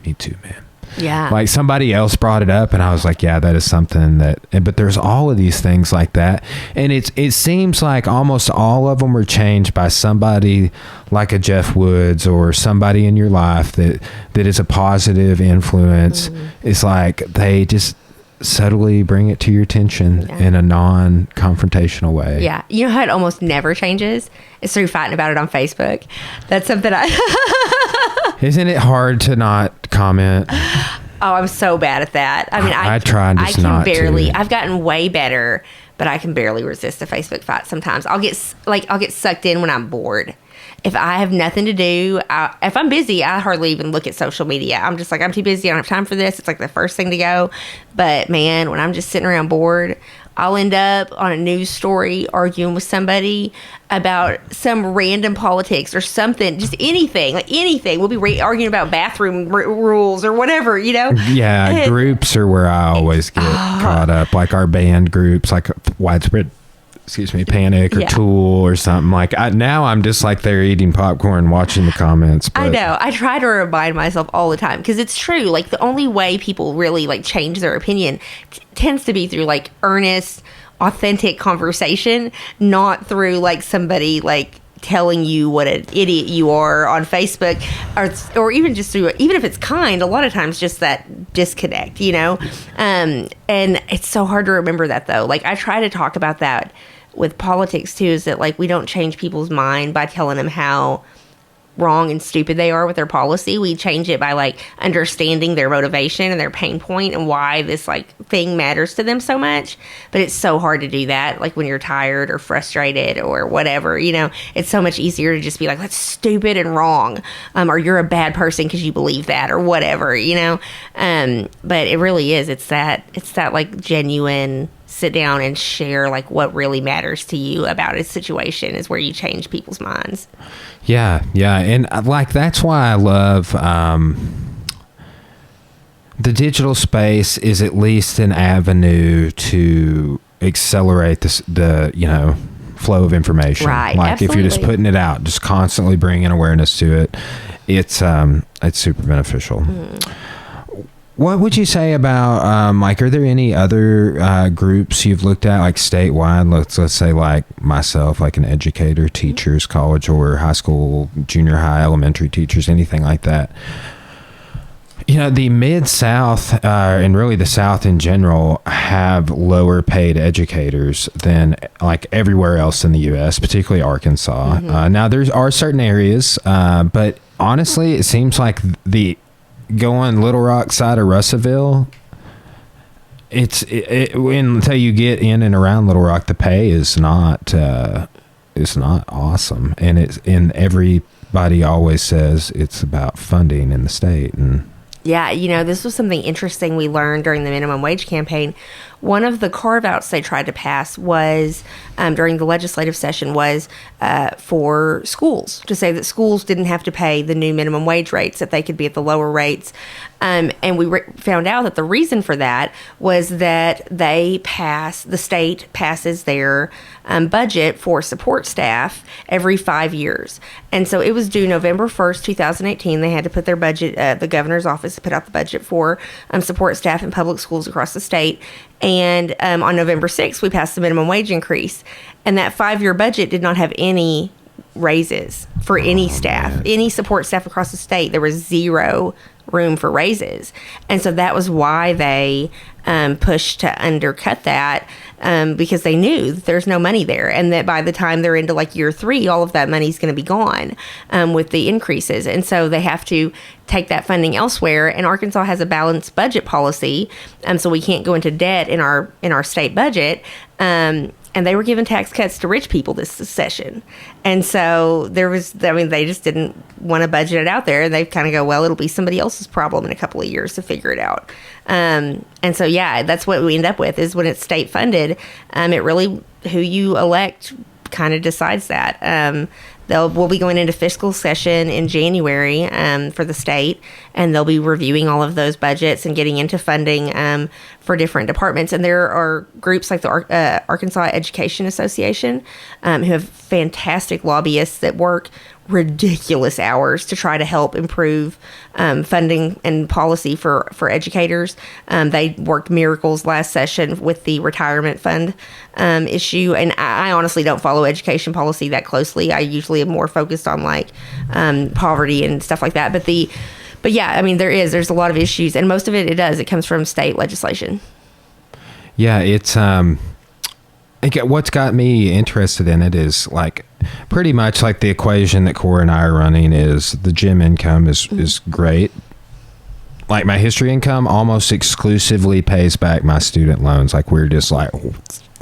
me too, man. Yeah. Like somebody else brought it up and I was like, yeah, that is something but there's all of these things like that. And it seems like almost all of them were changed by somebody like a Jeff Woods or somebody in your life that is a positive influence. It's like they just subtly bring it to your attention in a non-confrontational way. Yeah. You know how it almost never changes? It's through fighting about it on Facebook. That's something Isn't it hard to not comment? Oh, I'm so bad at that. I mean, I try just not to. I've gotten way better, but I can barely resist a Facebook fight sometimes. I'll get sucked in when I'm bored. If I have nothing to do, if I'm busy, I hardly even look at social media. I'm just like, I'm too busy. I don't have time for this. It's like the first thing to go. But man, when I'm just sitting around bored, I'll end up on a news story arguing with somebody about some random politics or something, just anything, like anything. We'll be arguing about bathroom rules or whatever, Yeah, and groups are where I always get caught up, like our band groups, like Widespread Panic or Tool or something. Like now I'm just like there eating popcorn, watching the comments. But I know. I try to remind myself all the time, because it's true. Like the only way people really like change their opinion tends to be through like earnest, authentic conversation, not through like somebody like telling you what an idiot you are on Facebook, or even just through, even if it's kind, a lot of times just that disconnect, and it's so hard to remember that, though. Like, I try to talk about that with politics too, is that like we don't change people's mind by telling them how wrong and stupid they are with their policy. We change it by like understanding their motivation and their pain point and why this like thing matters to them so much. But it's so hard to do that, like when you're tired or frustrated or whatever, it's so much easier to just be like, that's stupid and wrong, or you're a bad person because you believe that, or whatever, but it really is, it's that like genuine sit down and share like what really matters to you about a situation is where you change people's minds. Yeah. And like, that's why I love the digital space is at least an avenue to accelerate the flow of information. Right. Like, absolutely. if you're just putting it out, just constantly bringing awareness to it, it's super beneficial. What would you say about, like, are there any other groups you've looked at, like statewide? Let's say like myself, like an educator, teachers, college or high school, junior high, elementary teachers, anything like that. The Mid-South, and really the South in general, have lower paid educators than like everywhere else in the U.S., particularly Arkansas. Now, there are certain areas, but honestly, it seems like going Little Rock side of Russellville, until you get in and around Little Rock, the pay is not awesome, and everybody always says it's about funding in the state. And yeah, this was something interesting we learned during the minimum wage campaign. One of the carve-outs they tried to pass was, during the legislative session, was for schools, to say that schools didn't have to pay the new minimum wage rates, that they could be at the lower rates. And we found out that the reason for that was that the state passes their budget for support staff every 5 years. And so it was due November 1st, 2018. They had to put their budget, the governor's office put out the budget for support staff in public schools across the state. And on November 6th, we passed the minimum wage increase. And that 5-year budget did not have any raises for any staff, any support staff across the state. There was zero room for raises. And so that was why they pushed to undercut that, because they knew that there's no money there, and that by the time they're into like year 3, all of that money is going to be gone with the increases. And so they have to take that funding elsewhere. And Arkansas has a balanced budget policy, so we can't go into debt in our state budget. And they were giving tax cuts to rich people this session. And so they just didn't want to budget it out there. And they kind of go, well, it'll be somebody else's problem in a couple of years to figure it out. And so, yeah, that's what we end up with, is when it's state funded, it really, who you elect kind of decides that. We'll be going into fiscal session in January for the state, and they'll be reviewing all of those budgets and getting into funding for different departments. And there are groups like the Arkansas Education Association who have fantastic lobbyists that work ridiculous hours to try to help improve funding and policy for educators. They worked miracles last session with the retirement fund issue. And I honestly don't follow education policy that closely. I usually am more focused on like poverty and stuff like that. But yeah, I mean, there's a lot of issues, and most of it comes from state legislation. Yeah, it's what's got me interested in it is like pretty much like the equation that Cora and I are running is the gym income is great. Like my history income almost exclusively pays back my student loans. Like we're just like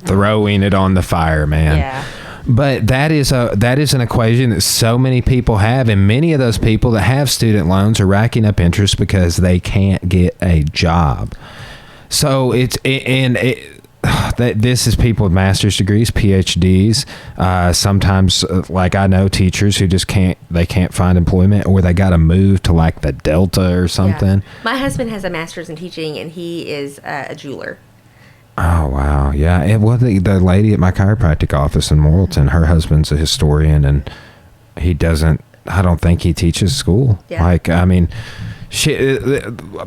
throwing it on the fire, man. Yeah. But that is an equation that so many people have, and many of those people that have student loans are racking up interest because they can't get a job. So this is people with master's degrees, PhDs. Sometimes, like I know teachers who just can't find employment, or they got to move to like the Delta or something. Yeah. My husband has a master's in teaching, and he is a jeweler. Oh, wow. Yeah. The lady at my chiropractic office in Morrilton, her husband's a historian, and I don't think he teaches school. Yeah. Like, I mean,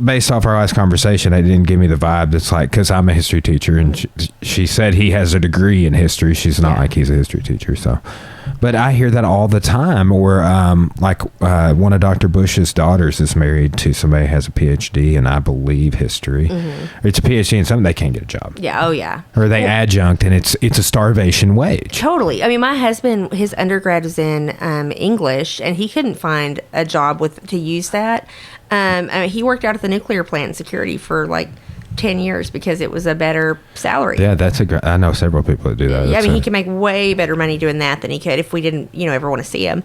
based off our last conversation, it didn't give me the vibe that's like, because I'm a history teacher, and she said he has a degree in history. She's not like he's a history teacher. So, But I hear that all the time. Or one of Dr. Bush's daughters is married to somebody who has a PhD in, I believe, history. It's a PhD in something, they can't get a job. Yeah. Oh yeah. Or they adjunct, and it's a starvation wage. Totally. I mean, my husband, his undergrad was in English, and he couldn't find a job to use that. I mean, he worked out at the nuclear plant in security for like 10 years because it was a better salary. Yeah, I know several people that do that. Yeah, I mean, he can make way better money doing that than he could if we didn't, ever want to see him.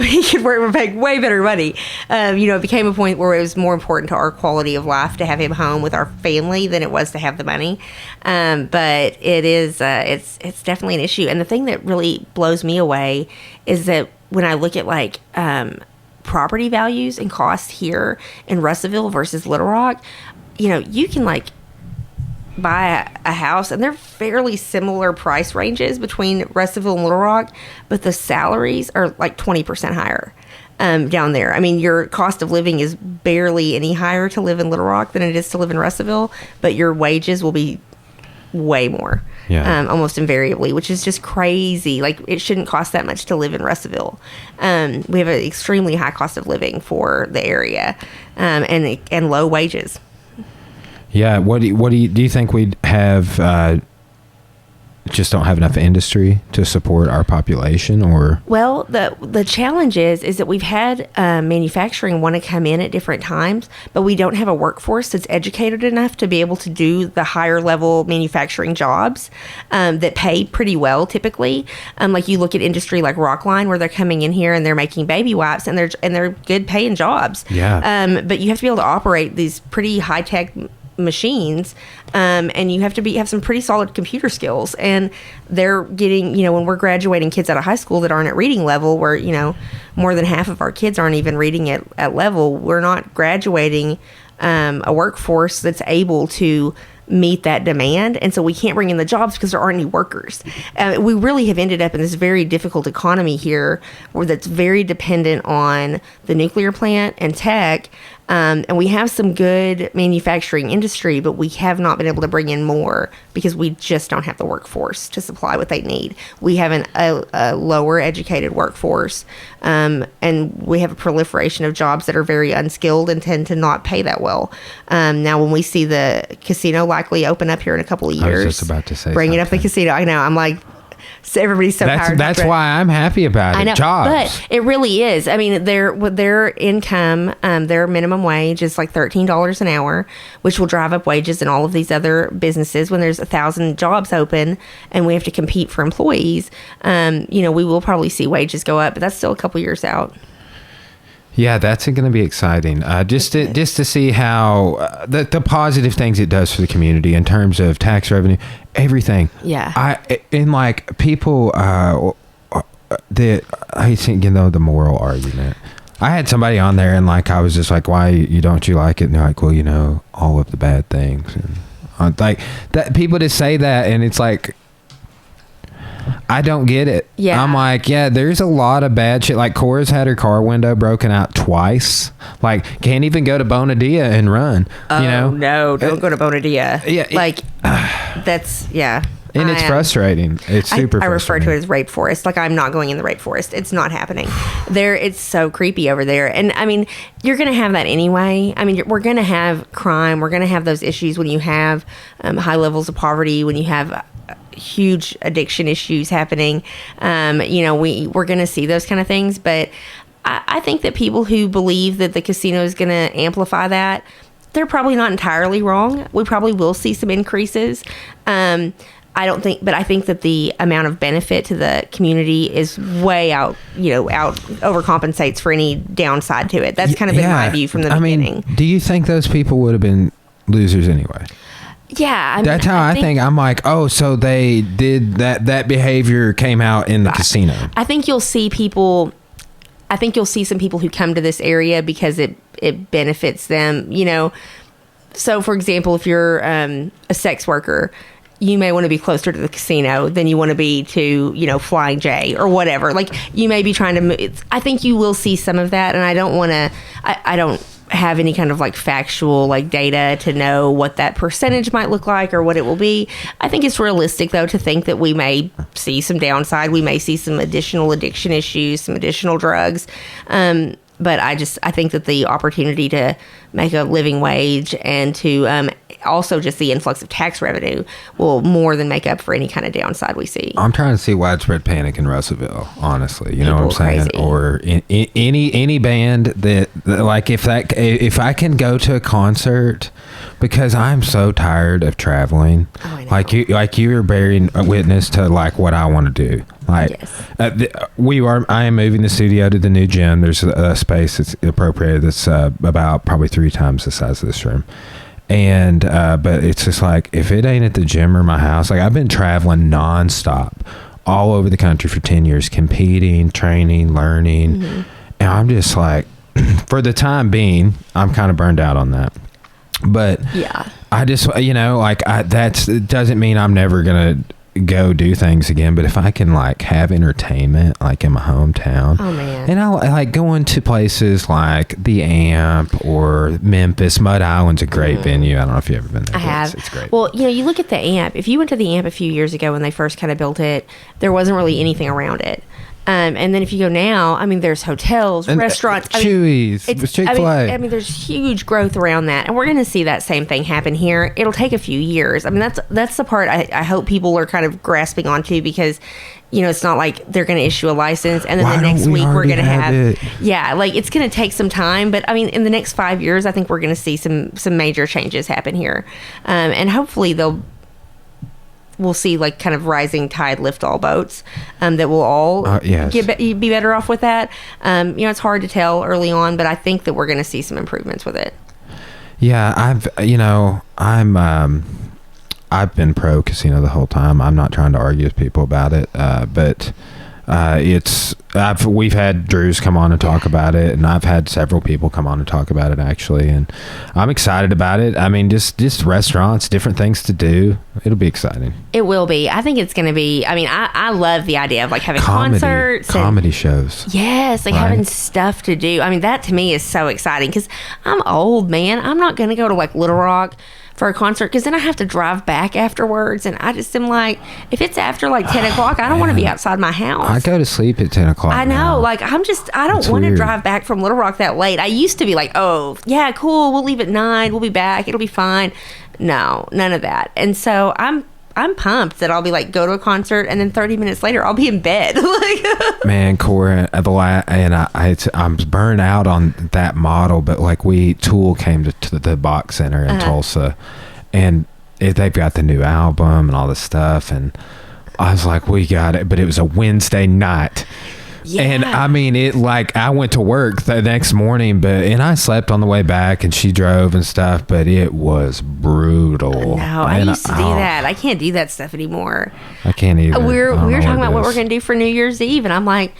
He could make way better money. It became a point where it was more important to our quality of life to have him home with our family than it was to have the money. But it is, it's definitely an issue. And the thing that really blows me away is that when I look at like property values and costs here in Russellville versus Little Rock, you can like buy a house, and they're fairly similar price ranges between Russellville and Little Rock, but the salaries are like 20% higher down there. I mean, your cost of living is barely any higher to live in Little Rock than it is to live in Russellville, but your wages will be way more, almost invariably, which is just crazy. Like, it shouldn't cost that much to live in Russellville. We have an extremely high cost of living for the area, and low wages. Yeah, what do you think we'd have? Just don't have enough industry to support our population, or? Well, the challenge is that we've had manufacturing want to come in at different times, but we don't have a workforce that's educated enough to be able to do the higher level manufacturing jobs that pay pretty well typically. Like, you look at industry like Rockline, where they're coming in here and they're making baby wipes, and they're good paying jobs. Yeah. But you have to be able to operate these pretty high tech machines, and you have to have some pretty solid computer skills, and they're getting, when we're graduating kids out of high school that aren't at reading level, where more than half of our kids aren't even reading at level, we're not graduating a workforce that's able to meet that demand, and so we can't bring in the jobs because there aren't any workers. We really have ended up in this very difficult economy here, where that's very dependent on the nuclear plant and tech. And we have some good manufacturing industry, but we have not been able to bring in more because we just don't have the workforce to supply what they need. We have a lower educated workforce, and we have a proliferation of jobs that are very unskilled and tend to not pay that well. Now, when we see the casino likely open up here in a couple of years, I was just about to say bringing up the casino, I know, I'm like, so everybody's so tired. That's why I'm happy about it. I know, jobs. but it really is. I mean, their income, their minimum wage is like $13 an hour, which will drive up wages in all of these other businesses. When there's 1,000 jobs open and we have to compete for employees, we will probably see wages go up, but that's still a couple years out. Yeah, that's going to be exciting. Just to see how the positive things it does for the community in terms of tax revenue, everything. Yeah. People I think the moral argument. I had somebody on there, and I was just like, why don't you like it? And they're like, well, all of the bad things, and like that. People just say that, and it's like, I don't get it. Yeah. I'm like, yeah, there's a lot of bad shit. Like, Cora's had her car window broken out twice. Like, can't even go to Bonadilla and run. Oh, no, don't go to Bonadilla. Yeah. That's, yeah. And it's frustrating. It's super frustrating. I refer to it as rape forest. Like, I'm not going in the rape forest. It's not happening. It's so creepy over there. And, I mean, you're going to have that anyway. I mean, we're going to have crime. We're going to have those issues when you have high levels of poverty, when you have huge addiction issues happening. We're going to see those kind of things. But I think that people who believe that the casino is going to amplify that, they're probably not entirely wrong. We probably will see some increases. I think that the amount of benefit to the community is way out overcompensates for any downside to it. That's kind of been my view from the beginning. Do you think those people would have been losers anyway? Yeah. That's how I think. I'm like, oh, so they did that behavior came out in the casino. I think you'll see some people who come to this area because it benefits them, So, for example, if you're a sex worker, you may want to be closer to the casino than you want to be to, Flying J or whatever. Like, you may be trying to move. I think you will see some of that, and I don't want to, have any kind of like factual like data to know what that percentage might look like or what it will be. I think it's realistic though to think that we may see some downside. We may see some additional addiction issues, some additional drugs. But I think that the opportunity to make a living wage and to also just the influx of tax revenue will more than make up for any kind of downside we see. I'm trying to see widespread panic in Russellville, honestly. You know what I'm saying? Crazy. Or any band that like if I can go to a concert, because I'm so tired of traveling. Oh, I know. Like you are bearing a witness to like what I want to do. Like yes. I am moving the studio to the new gym. There's a space that's appropriated that's about probably 3 times the size of this room. And but it's just like, if it ain't at the gym or my house, like I've been traveling nonstop all over the country for 10 years, competing, training, learning. Mm-hmm. And I'm just like, for the time being, I'm kind of burned out on that. But yeah, I just, it doesn't mean I'm never going to go do things again, but if I can like have entertainment like in my hometown, oh man, and I like going to places like the Amp or Memphis. Mud Island's a great venue. I don't know if you've ever been there. I have. It's great. Well, you look at the Amp. If you went to the Amp a few years ago when they first kind of built it, there wasn't really anything around it. And then if you go now, I mean, there's hotels, and restaurants, Chewy's, Chick-fil-A. I mean, there's huge growth around that, and we're going to see that same thing happen here. It'll take a few years. I mean, that's the part I hope people are kind of grasping onto, because it's not like they're going to issue a license and then the next week we're going to have it. Yeah, like it's going to take some time, but I mean, in the next 5 years, I think we're going to see some major changes happen here, and hopefully we'll see like kind of rising tide lift all boats, that will all yes. be better off with that. It's hard to tell early on, but I think that we're going to see some improvements with it. Yeah, I've been pro casino the whole time. I'm not trying to argue with people about it, but we've had Drews come on and talk about it, and I've had several people come on and talk about it actually, and I'm excited about it. I mean, just restaurants, different things to do. It'll be exciting. It will be. I think it's going to be. I mean, I love the idea of like having concerts, comedy shows. Yes, like having stuff to do. I mean, that to me is so exciting because I'm old, man. I'm not going to go to like Little Rock for a concert, because then I have to drive back afterwards, and I just am like, if it's after like 10 o'clock, I don't want to be outside my house. I go to sleep at 10 o'clock. I know, now. like I don't want to drive back from Little Rock that late. I used to be like, oh yeah, cool, we'll leave at 9, we'll be back, it'll be fine. No, none of that. And so I'm pumped that I'll be like, go to a concert, and then 30 minutes later I'll be in bed. Man, Cora, I'm burned out on that model, but like Tool came to the Box Center in Tulsa, and they've got the new album and all this stuff, and I was like, we got it, but it was a Wednesday night. Yeah. And I mean, I went to work the next morning, and I slept on the way back, and she drove and stuff, but it was brutal. No, I used to do that. I can't do that stuff anymore. I can't either. We were talking about what we're going to do for New Year's Eve, and I'm like,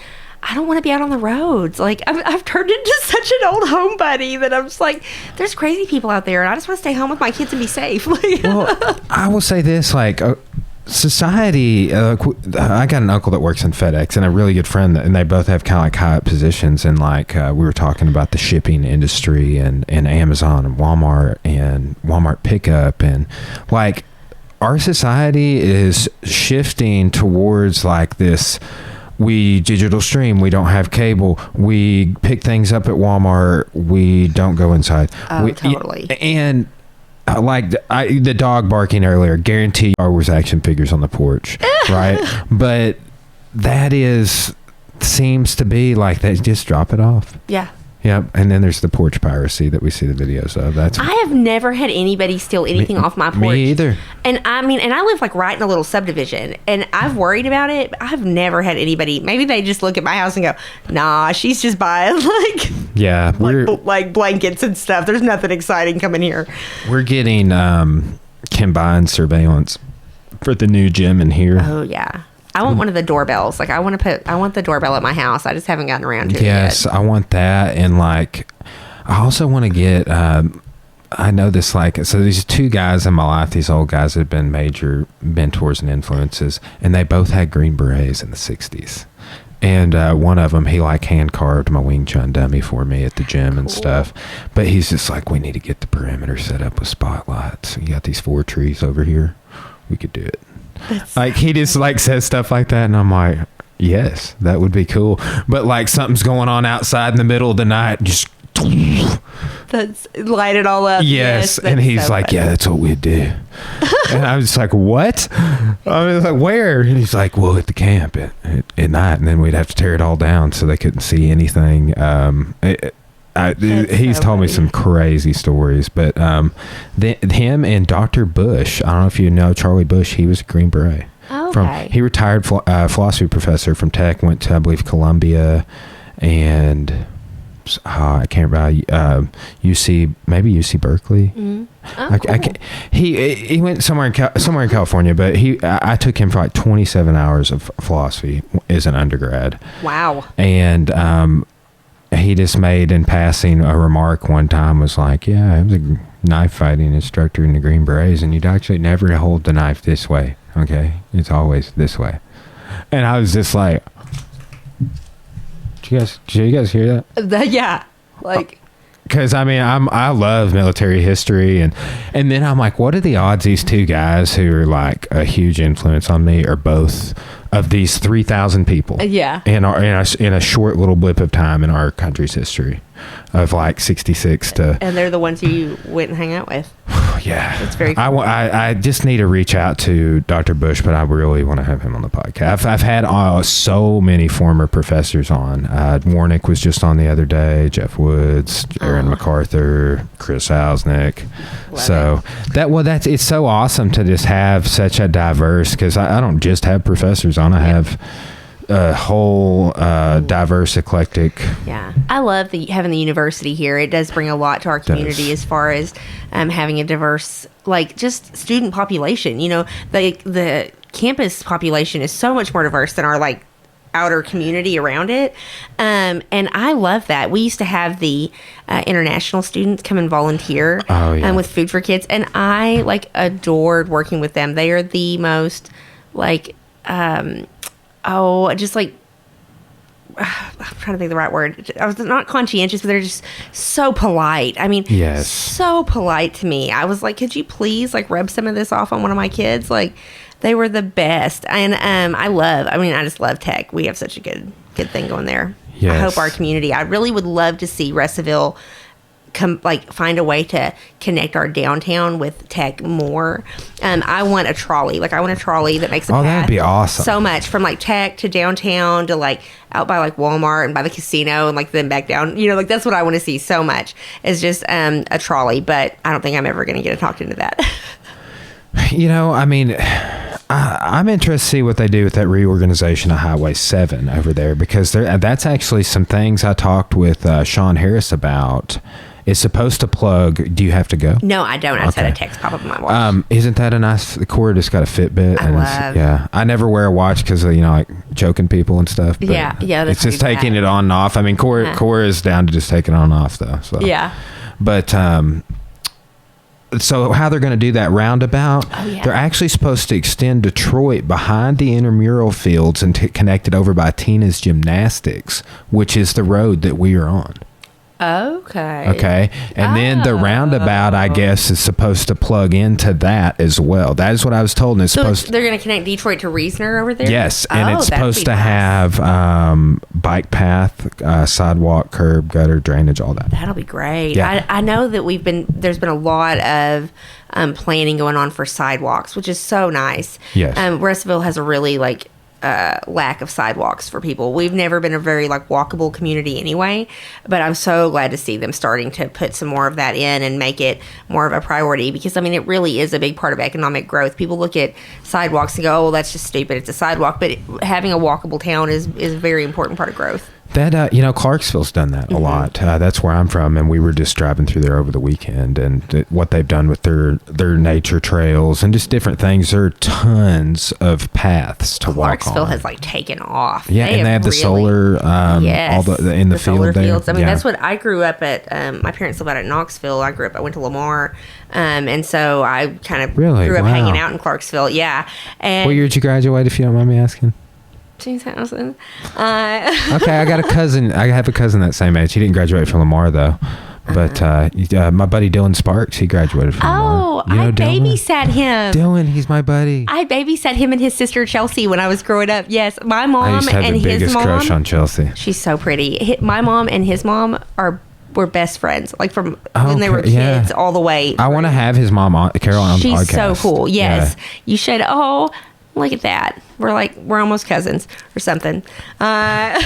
I don't want to be out on the roads. Like, I've turned into such an old homebody that I'm just like, there's crazy people out there, and I just want to stay home with my kids and be safe. Well, I will say this, like, society, I got an uncle that works in FedEx and a really good friend, and they both have kind of like high up positions, and like we were talking about the shipping industry and Amazon and Walmart pickup, and like our society is shifting towards like this. We digital stream, we don't have cable, we pick things up at Walmart, we don't go inside. Totally. And like the dog barking earlier, guarantee Star Wars action figures on the porch, right? But that seems to be like they just drop it off. Yeah. Yep. And then there's the porch piracy that we see the videos of. I have never had anybody steal anything off my porch. Me either. And I mean, I live like right in a little subdivision, and I've worried about it, but I've never had anybody. Maybe they just look at my house and go, nah, she's just buying like blankets and stuff. There's nothing exciting coming here. We're getting combined surveillance for the new gym in here. Oh yeah. I want one of the doorbells. Like I want the doorbell at my house. I just haven't gotten around to it yet. Yes, I want that. And like, I also want to get, I know this, like, so these 2 guys in my life, these old guys have been major mentors and influences, and they both had Green Berets in the 60s. And one of them, he like hand carved my Wing Chun dummy for me at the gym and stuff. But he's just like, we need to get the perimeter set up with spotlights. You got these 4 trees over here. We could do it. Like he just like says stuff like that, and I'm like, yes, that would be cool. But like something's going on outside in the middle of the night, just that's light it all up. Yes, and he's so like, funny. Yeah, that's what we'd do. And I was just like, what? I was like, where? And he's like, well, at the camp at night, and then we'd have to tear it all down so they couldn't see anything. He's told me some crazy stories, but him and Dr. Bush, I don't know if you know Charlie Bush, he was a Green Beret. Oh, okay. He retired philosophy professor from Tech, went to, I believe, Columbia, and I can't remember, UC Berkeley. Mm-hmm. Oh, cool. He went somewhere in California, but I took him for like 27 hours of philosophy as an undergrad. Wow. And he just made in passing a remark one time, was like, yeah, I was a knife fighting instructor in the Green Berets, and you'd actually never hold the knife this way. Okay, it's always this way. And I was just like, did you guys hear that? Yeah, like, because I mean, I love military history, and then I'm like, what are the odds these two guys who are like a huge influence on me are both of these 3,000 people? Yeah, in a short little blip of time in our country's history, of like 66 to. And they're the ones you went and hang out with. Yeah, it's very cool. I just need to reach out to Dr. Bush, but I really want to have him on the podcast. I've had so many former professors on. Warnick was just on the other day. Jeff Woods, Aaron MacArthur, Chris Hausnick. It's so awesome to just have such a diverse, because I don't just have professors on. I have a whole diverse, eclectic. Yeah, I love having the university here. It does bring a lot to our community as far as having a diverse, like, just student population. You know, the campus population is so much more diverse than our like outer community around it, and I love that. We used to have the international students come and volunteer with Food for Kids, and I like adored working with them. They are the most like just like, I'm trying to think of the right word. I was not conscientious, but they're just so polite. I mean, yes, so polite to me. I was like, could you please like rub some of this off on one of my kids? Like, they were the best. And I just love Tech. We have such a good thing going there. Yes. I hope our community, I really would love to see Russellville find a way to connect our downtown with Tech more. I want a trolley. Like, I want a trolley that makes a path. That'd be awesome. So much from like Tech to downtown to like out by like Walmart and by the casino and like then back down. You know, like that's what I want to see so much, is just a trolley. But I don't think I'm ever going to get talked into that. You know, I mean, I'm interested to see what they do with that reorganization of Highway 7 over there, because that's actually some things I talked with Sean Harris about. It's supposed to plug. Do you have to go? No, I don't. I just had a text pop up on my watch. Isn't that a nice? The Cora just got a Fitbit. I I never wear a watch because of, like choking people and stuff. But yeah. It's just taking it on and off. I mean, Cora is down to just take it on and off though. So yeah. But so how they're going to do that roundabout? They're actually supposed to extend Detroit behind the intramural fields and connect it over by Tina's Gymnastics, which is the road that we are on. Okay. And then the roundabout, I guess, is supposed to plug into that as well. That is what I was told. And it's supposed they're going to connect Detroit to Reasoner over there? Yes. And it's supposed to have bike path, sidewalk, curb, gutter, drainage, all that. That'll be great. Yeah. I know that there's been a lot of planning going on for sidewalks, which is so nice. Yes. Russellville has a really lack of sidewalks for people. We've never been a very walkable community anyway, but I'm so glad to see them starting to put some more of that in and make it more of a priority, because I mean, it really is a big part of economic growth. People look at sidewalks and go, oh, well, that's just stupid, it's a sidewalk, but having a walkable town is a very important part of growth. That, Clarksville's done that a lot. That's where I'm from, and we were just driving through there over the weekend, and what they've done with their nature trails and just different things. There are tons of paths to walk on. Clarksville has taken off. Yeah, and they have the solar, all in the field solar there. Fields. I mean, that's what I grew up at. My parents live out at Knoxville. I went to Lamar, and so I kind of grew up hanging out in Clarksville. Yeah. And what year did you graduate, if you don't mind me asking? 2000. Okay, I got a cousin. I have a cousin that same age. He didn't graduate from Lamar though. But my buddy Dylan Sparks, he graduated from Lamar. Oh, I babysat him. Dylan, he's my buddy. I babysat him and his sister Chelsea when I was growing up. Yes, my mom I used to have and the his biggest mom. crush on Chelsea. She's so pretty. My mom and his mom were best friends, like from when they were kids all the way. I want to have his mom on Carol on She's podcast. so cool. Yes, Yeah. you should. Oh, look at that. We're almost cousins or something. Yeah,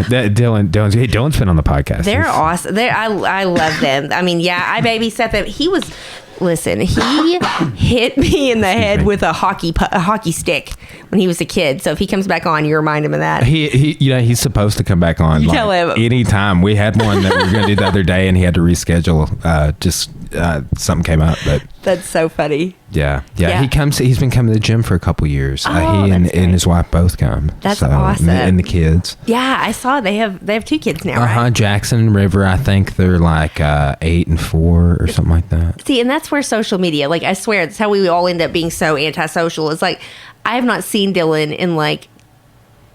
Dylan's been on the podcast. They're awesome. I love them. I mean, yeah, I babysat them. He hit me in the head with a hockey stick when he was a kid. So if he comes back on, you remind him of that. He's supposed to come back on. You tell him anytime. We had one that we were going to do the other day, and he had to reschedule. Something came up, but that's so funny. Yeah. He's been coming to the gym for a couple years. Oh, He and his wife both come. That's awesome. And the kids. Yeah, I saw they have 2 kids now. Right? Jackson and River. I think they're like 8 and 4 or something like that. See, and that's where social media. Like I swear, that's how we all end up being so antisocial. It's like I have not seen Dylan in like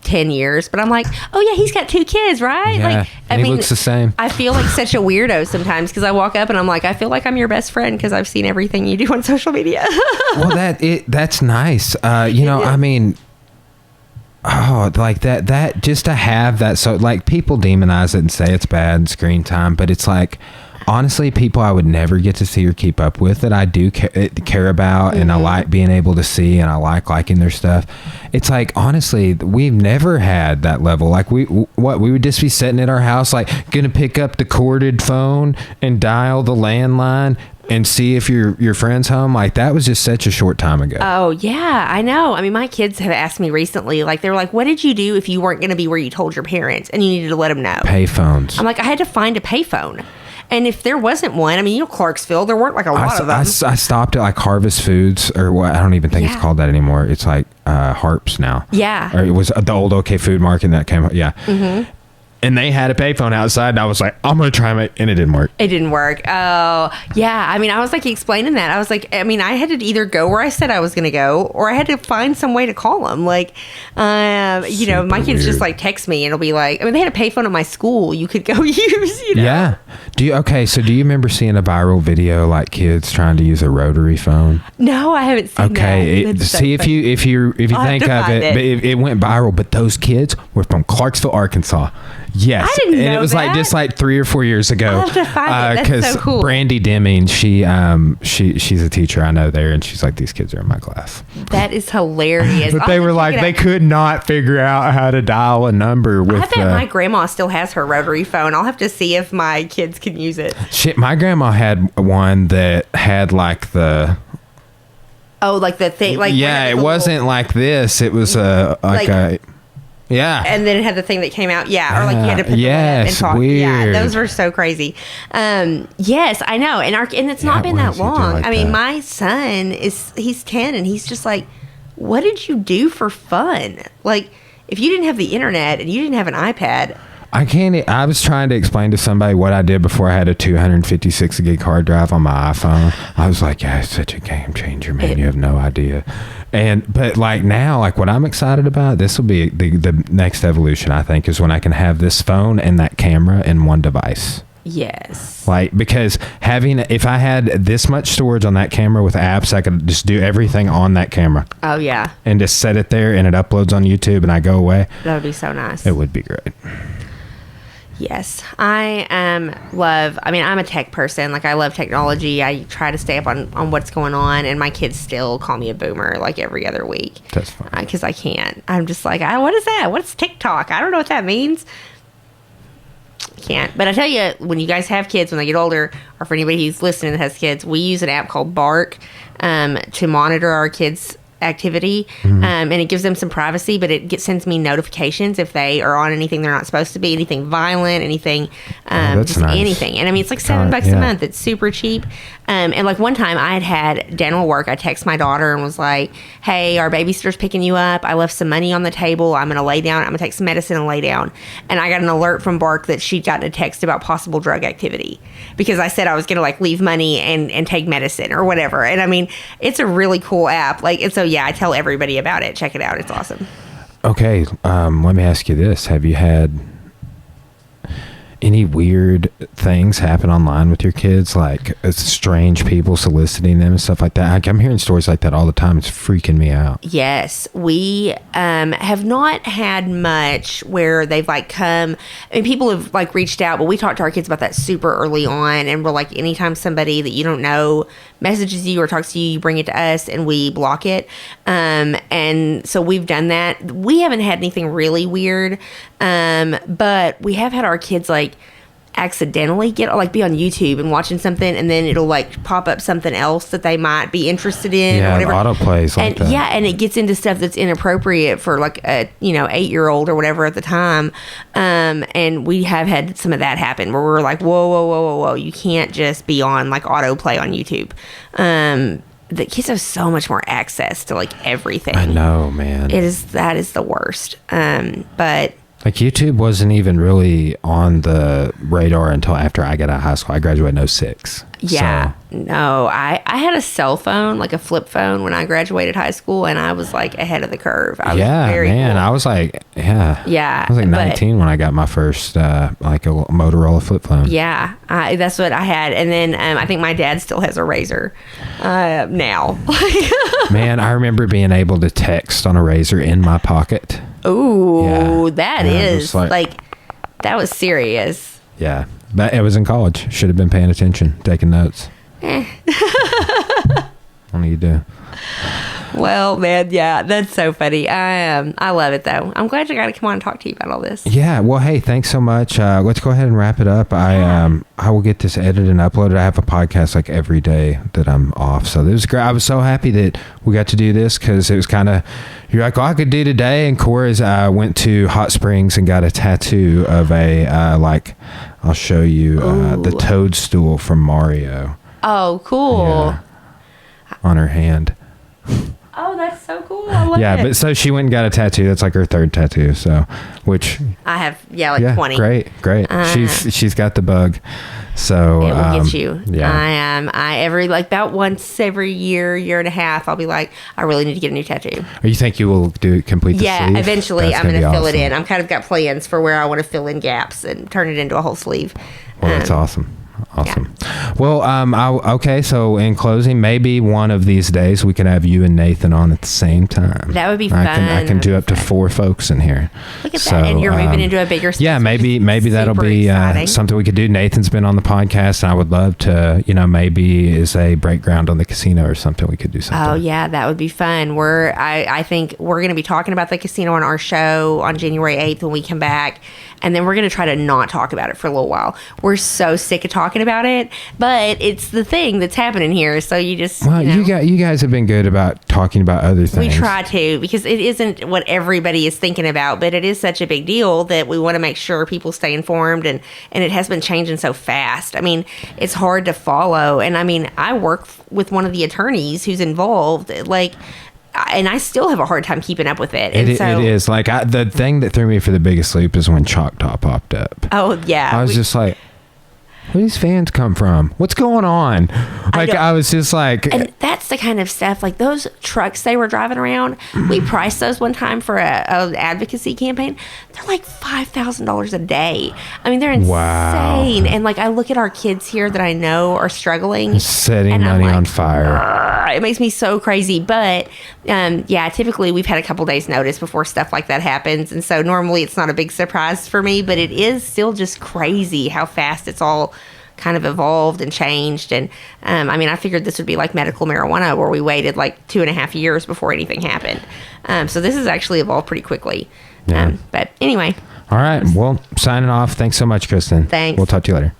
10 years, but I'm like, oh yeah, he's got 2 kids, right? Yeah, like he looks the same. I feel like such a weirdo sometimes because I walk up and I'm like, I feel like I'm your best friend because I've seen everything you do on social media. Well, that's nice. I mean, like that just to have that. So like people demonize it and say it's bad screen time, but it's like, honestly, people I would never get to see or keep up with that I do care about, and I like being able to see, and I like liking their stuff. It's like, honestly, we've never had that level. Like we would just be sitting at our house, like gonna pick up the corded phone and dial the landline and see if your friend's home. Like that was just such a short time ago. Oh yeah, I know. I mean, my kids have asked me recently, like they were like, what did you do if you weren't going to be where you told your parents and you needed to let them know? Payphones. I'm like, I had to find a payphone. And if there wasn't one, I mean, Clarksville, there weren't like a lot of them. I stopped at like Harvest Foods, or what, I don't even think it's called that anymore. It's like Harps now. Yeah. Or it was the old OK Food Market that came up. Yeah. Mm-hmm. And they had a payphone outside, and I was like, I'm going to try it, and it didn't work. It didn't work. Oh, yeah. I mean, I was like explaining that. I was like, I mean, I had to either go where I said I was going to go, or I had to find some way to call them. Like, my kids weird. Just like text me, and it'll be like, I mean, they had a payphone at my school you could go use, Yeah. Do you remember seeing a viral video like kids trying to use a rotary phone? No, I haven't seen that. Okay. If you think of it, it went viral, but those kids were from Clarksville, Arkansas. Yes, I didn't know and it was that. like just like 3 or 4 years ago. I'll have to find it. That's so cool. Brandy Deming, she's a teacher I know there, and she's like, these kids are in my class. That is hilarious. But they were like, they could not figure out how to dial a number with. I bet my grandma still has her rotary phone. I'll have to see if my kids can use it. Shit, my grandma had one that had like the. Oh, like the thing, like yeah, it wasn't like this. It was like a. Yeah. And then it had the thing that came out. Yeah. Or like you had to put the and talk. Weird. Yeah. Those were so crazy. Yes, I know. And it's not been that long. Like I mean, my son he's 10 and he's just like, what did you do for fun? Like, if you didn't have the internet and you didn't have an iPad. I was trying to explain to somebody what I did before I had a 256 gig hard drive on my iPhone. I was like, yeah, it's such a game changer, man. You have no idea. But like now, like what I'm excited about, this will be the next evolution, I think, is when I can have this phone and that camera in one device. Yes. Like, because if I had this much storage on that camera with apps, I could just do everything on that camera. Oh, yeah. And just set it there and it uploads on YouTube and I go away. That would be so nice. It would be great. Yes, I I'm a tech person. Like, I love technology. I try to stay up on what's going on, and my kids still call me a boomer like every other week. That's fine. Because I can't. I'm just like, what is that? What's TikTok? I don't know what that means. Can't. But I tell you, when you guys have kids, when they get older, or for anybody who's listening that has kids, we use an app called Bark to monitor our kids' activity, and it gives them some privacy, but it sends me notifications if they are on anything they're not supposed to be, anything violent, anything, just nice. Anything. And I mean, it's like $7 a month. It's super cheap. And like one time I had dental work. I text my daughter and was like, hey, our babysitter's picking you up. I left some money on the table. I'm going to lay down. I'm going to take some medicine and lay down. And I got an alert from Bark that she'd gotten a text about possible drug activity because I said I was going to like leave money and take medicine or whatever. And I mean, it's a really cool app. Like, and so yeah, I tell everybody about it. Check it out. It's awesome. Okay, let me ask you this. Have you had any weird things happen online with your kids, like strange people soliciting them and stuff like that? I'm hearing stories like that all the time. It's freaking me out. Yes, we have not had much where they've like come. I mean, people have like reached out, but we talked to our kids about that super early on, and we're like, anytime somebody that you don't know messages you or talks to you, you bring it to us, and we block it. And so we've done that. We haven't had anything really weird, but we have had our kids like accidentally be on YouTube and watching something, and then it'll like pop up something else that they might be interested in, or whatever. Autoplays like that. Yeah, and it gets into stuff that's inappropriate for like a 8-year-old or whatever at the time. And we have had some of that happen where we're like, whoa, you can't just be on like autoplay on YouTube. The kids have so much more access to like everything. I know, man. That is the worst. But like YouTube wasn't even really on the radar until after I got out of high school. I graduated in 06. Yeah. So. No, I had a cell phone, like a flip phone, when I graduated high school, and I was like ahead of the curve. I was very cool. I was like, yeah. I was like 19 when I got my first like a Motorola flip phone. Yeah, that's what I had, and then I think my dad still has a Razor now. Man, I remember being able to text on a Razor in my pocket. Ooh, that is like that was serious. Yeah, but it was in college. Should have been paying attention, taking notes. What do you do? Well, man, yeah, that's so funny. I love it though. I'm glad you got to come on and talk to you about all this. Yeah. Well, hey, thanks so much. Let's go ahead and wrap it up. I will get this edited and uploaded. I have a podcast like every day that I'm off. So this is great. I was so happy that we got to do this because it was kind of, you're like, I could do today. And Cora's went to Hot Springs and got a tattoo of a I'll show you the toadstool from Mario. Oh, cool. Yeah, on her hand. Oh, that's so cool. I love it. Yeah, but so she went and got a tattoo. That's like her third tattoo. So, which I have, 20. Great. She's got the bug. So it will get you. Yeah. I every about once every year and a half, I'll be like, I really need to get a new tattoo. Or you think you will complete the sleeve? Yeah, eventually That's I'm going to fill awesome. it in. I'm kind of got plans for where I want to fill in gaps and turn it into a whole sleeve. Well, that's awesome. Awesome. Yeah. Well, okay. So in closing, maybe one of these days we can have you and Nathan on at the same time. That would be fun. I can do up to 4 folks in here. Look at that. And you're moving into a bigger space. Yeah, maybe that'll be something we could do. Nathan's been on the podcast, and I would love to, maybe as a breakground on the casino or something, we could do something. Oh yeah, that would be fun. I think we're going to be talking about the casino on our show on January 8th when we come back. And then we're going to try to not talk about it for a little while. We're so sick of talking about it, but it's the thing that's happening here. So you just, you guys have been good about talking about other things. We try to, because it isn't what everybody is thinking about, but it is such a big deal that we want to make sure people stay informed, and it has been changing so fast. I mean, it's hard to follow. And I mean, I work with one of the attorneys who's involved, and I still have a hard time keeping up with it. It is. Like, the thing that threw me for the biggest loop is when Choctaw popped up. Oh, yeah. I was just like, where do these fans come from? What's going on? I was just like... And that's the kind of stuff, like those trucks they were driving around, we priced those one time for an advocacy campaign. They're like $5,000 a day. I mean, they're insane. Wow. And I look at our kids here that I know are struggling. Setting money on fire. It makes me so crazy. But typically we've had a couple days notice before stuff like that happens. And so normally it's not a big surprise for me, but it is still just crazy how fast it's all kind of evolved and changed. And I figured this would be like medical marijuana, where we waited like 2.5 years before anything happened. So this has actually evolved pretty quickly. Yeah. But anyway. All right. Well, signing off. Thanks so much, Kristen. Thanks. We'll talk to you later.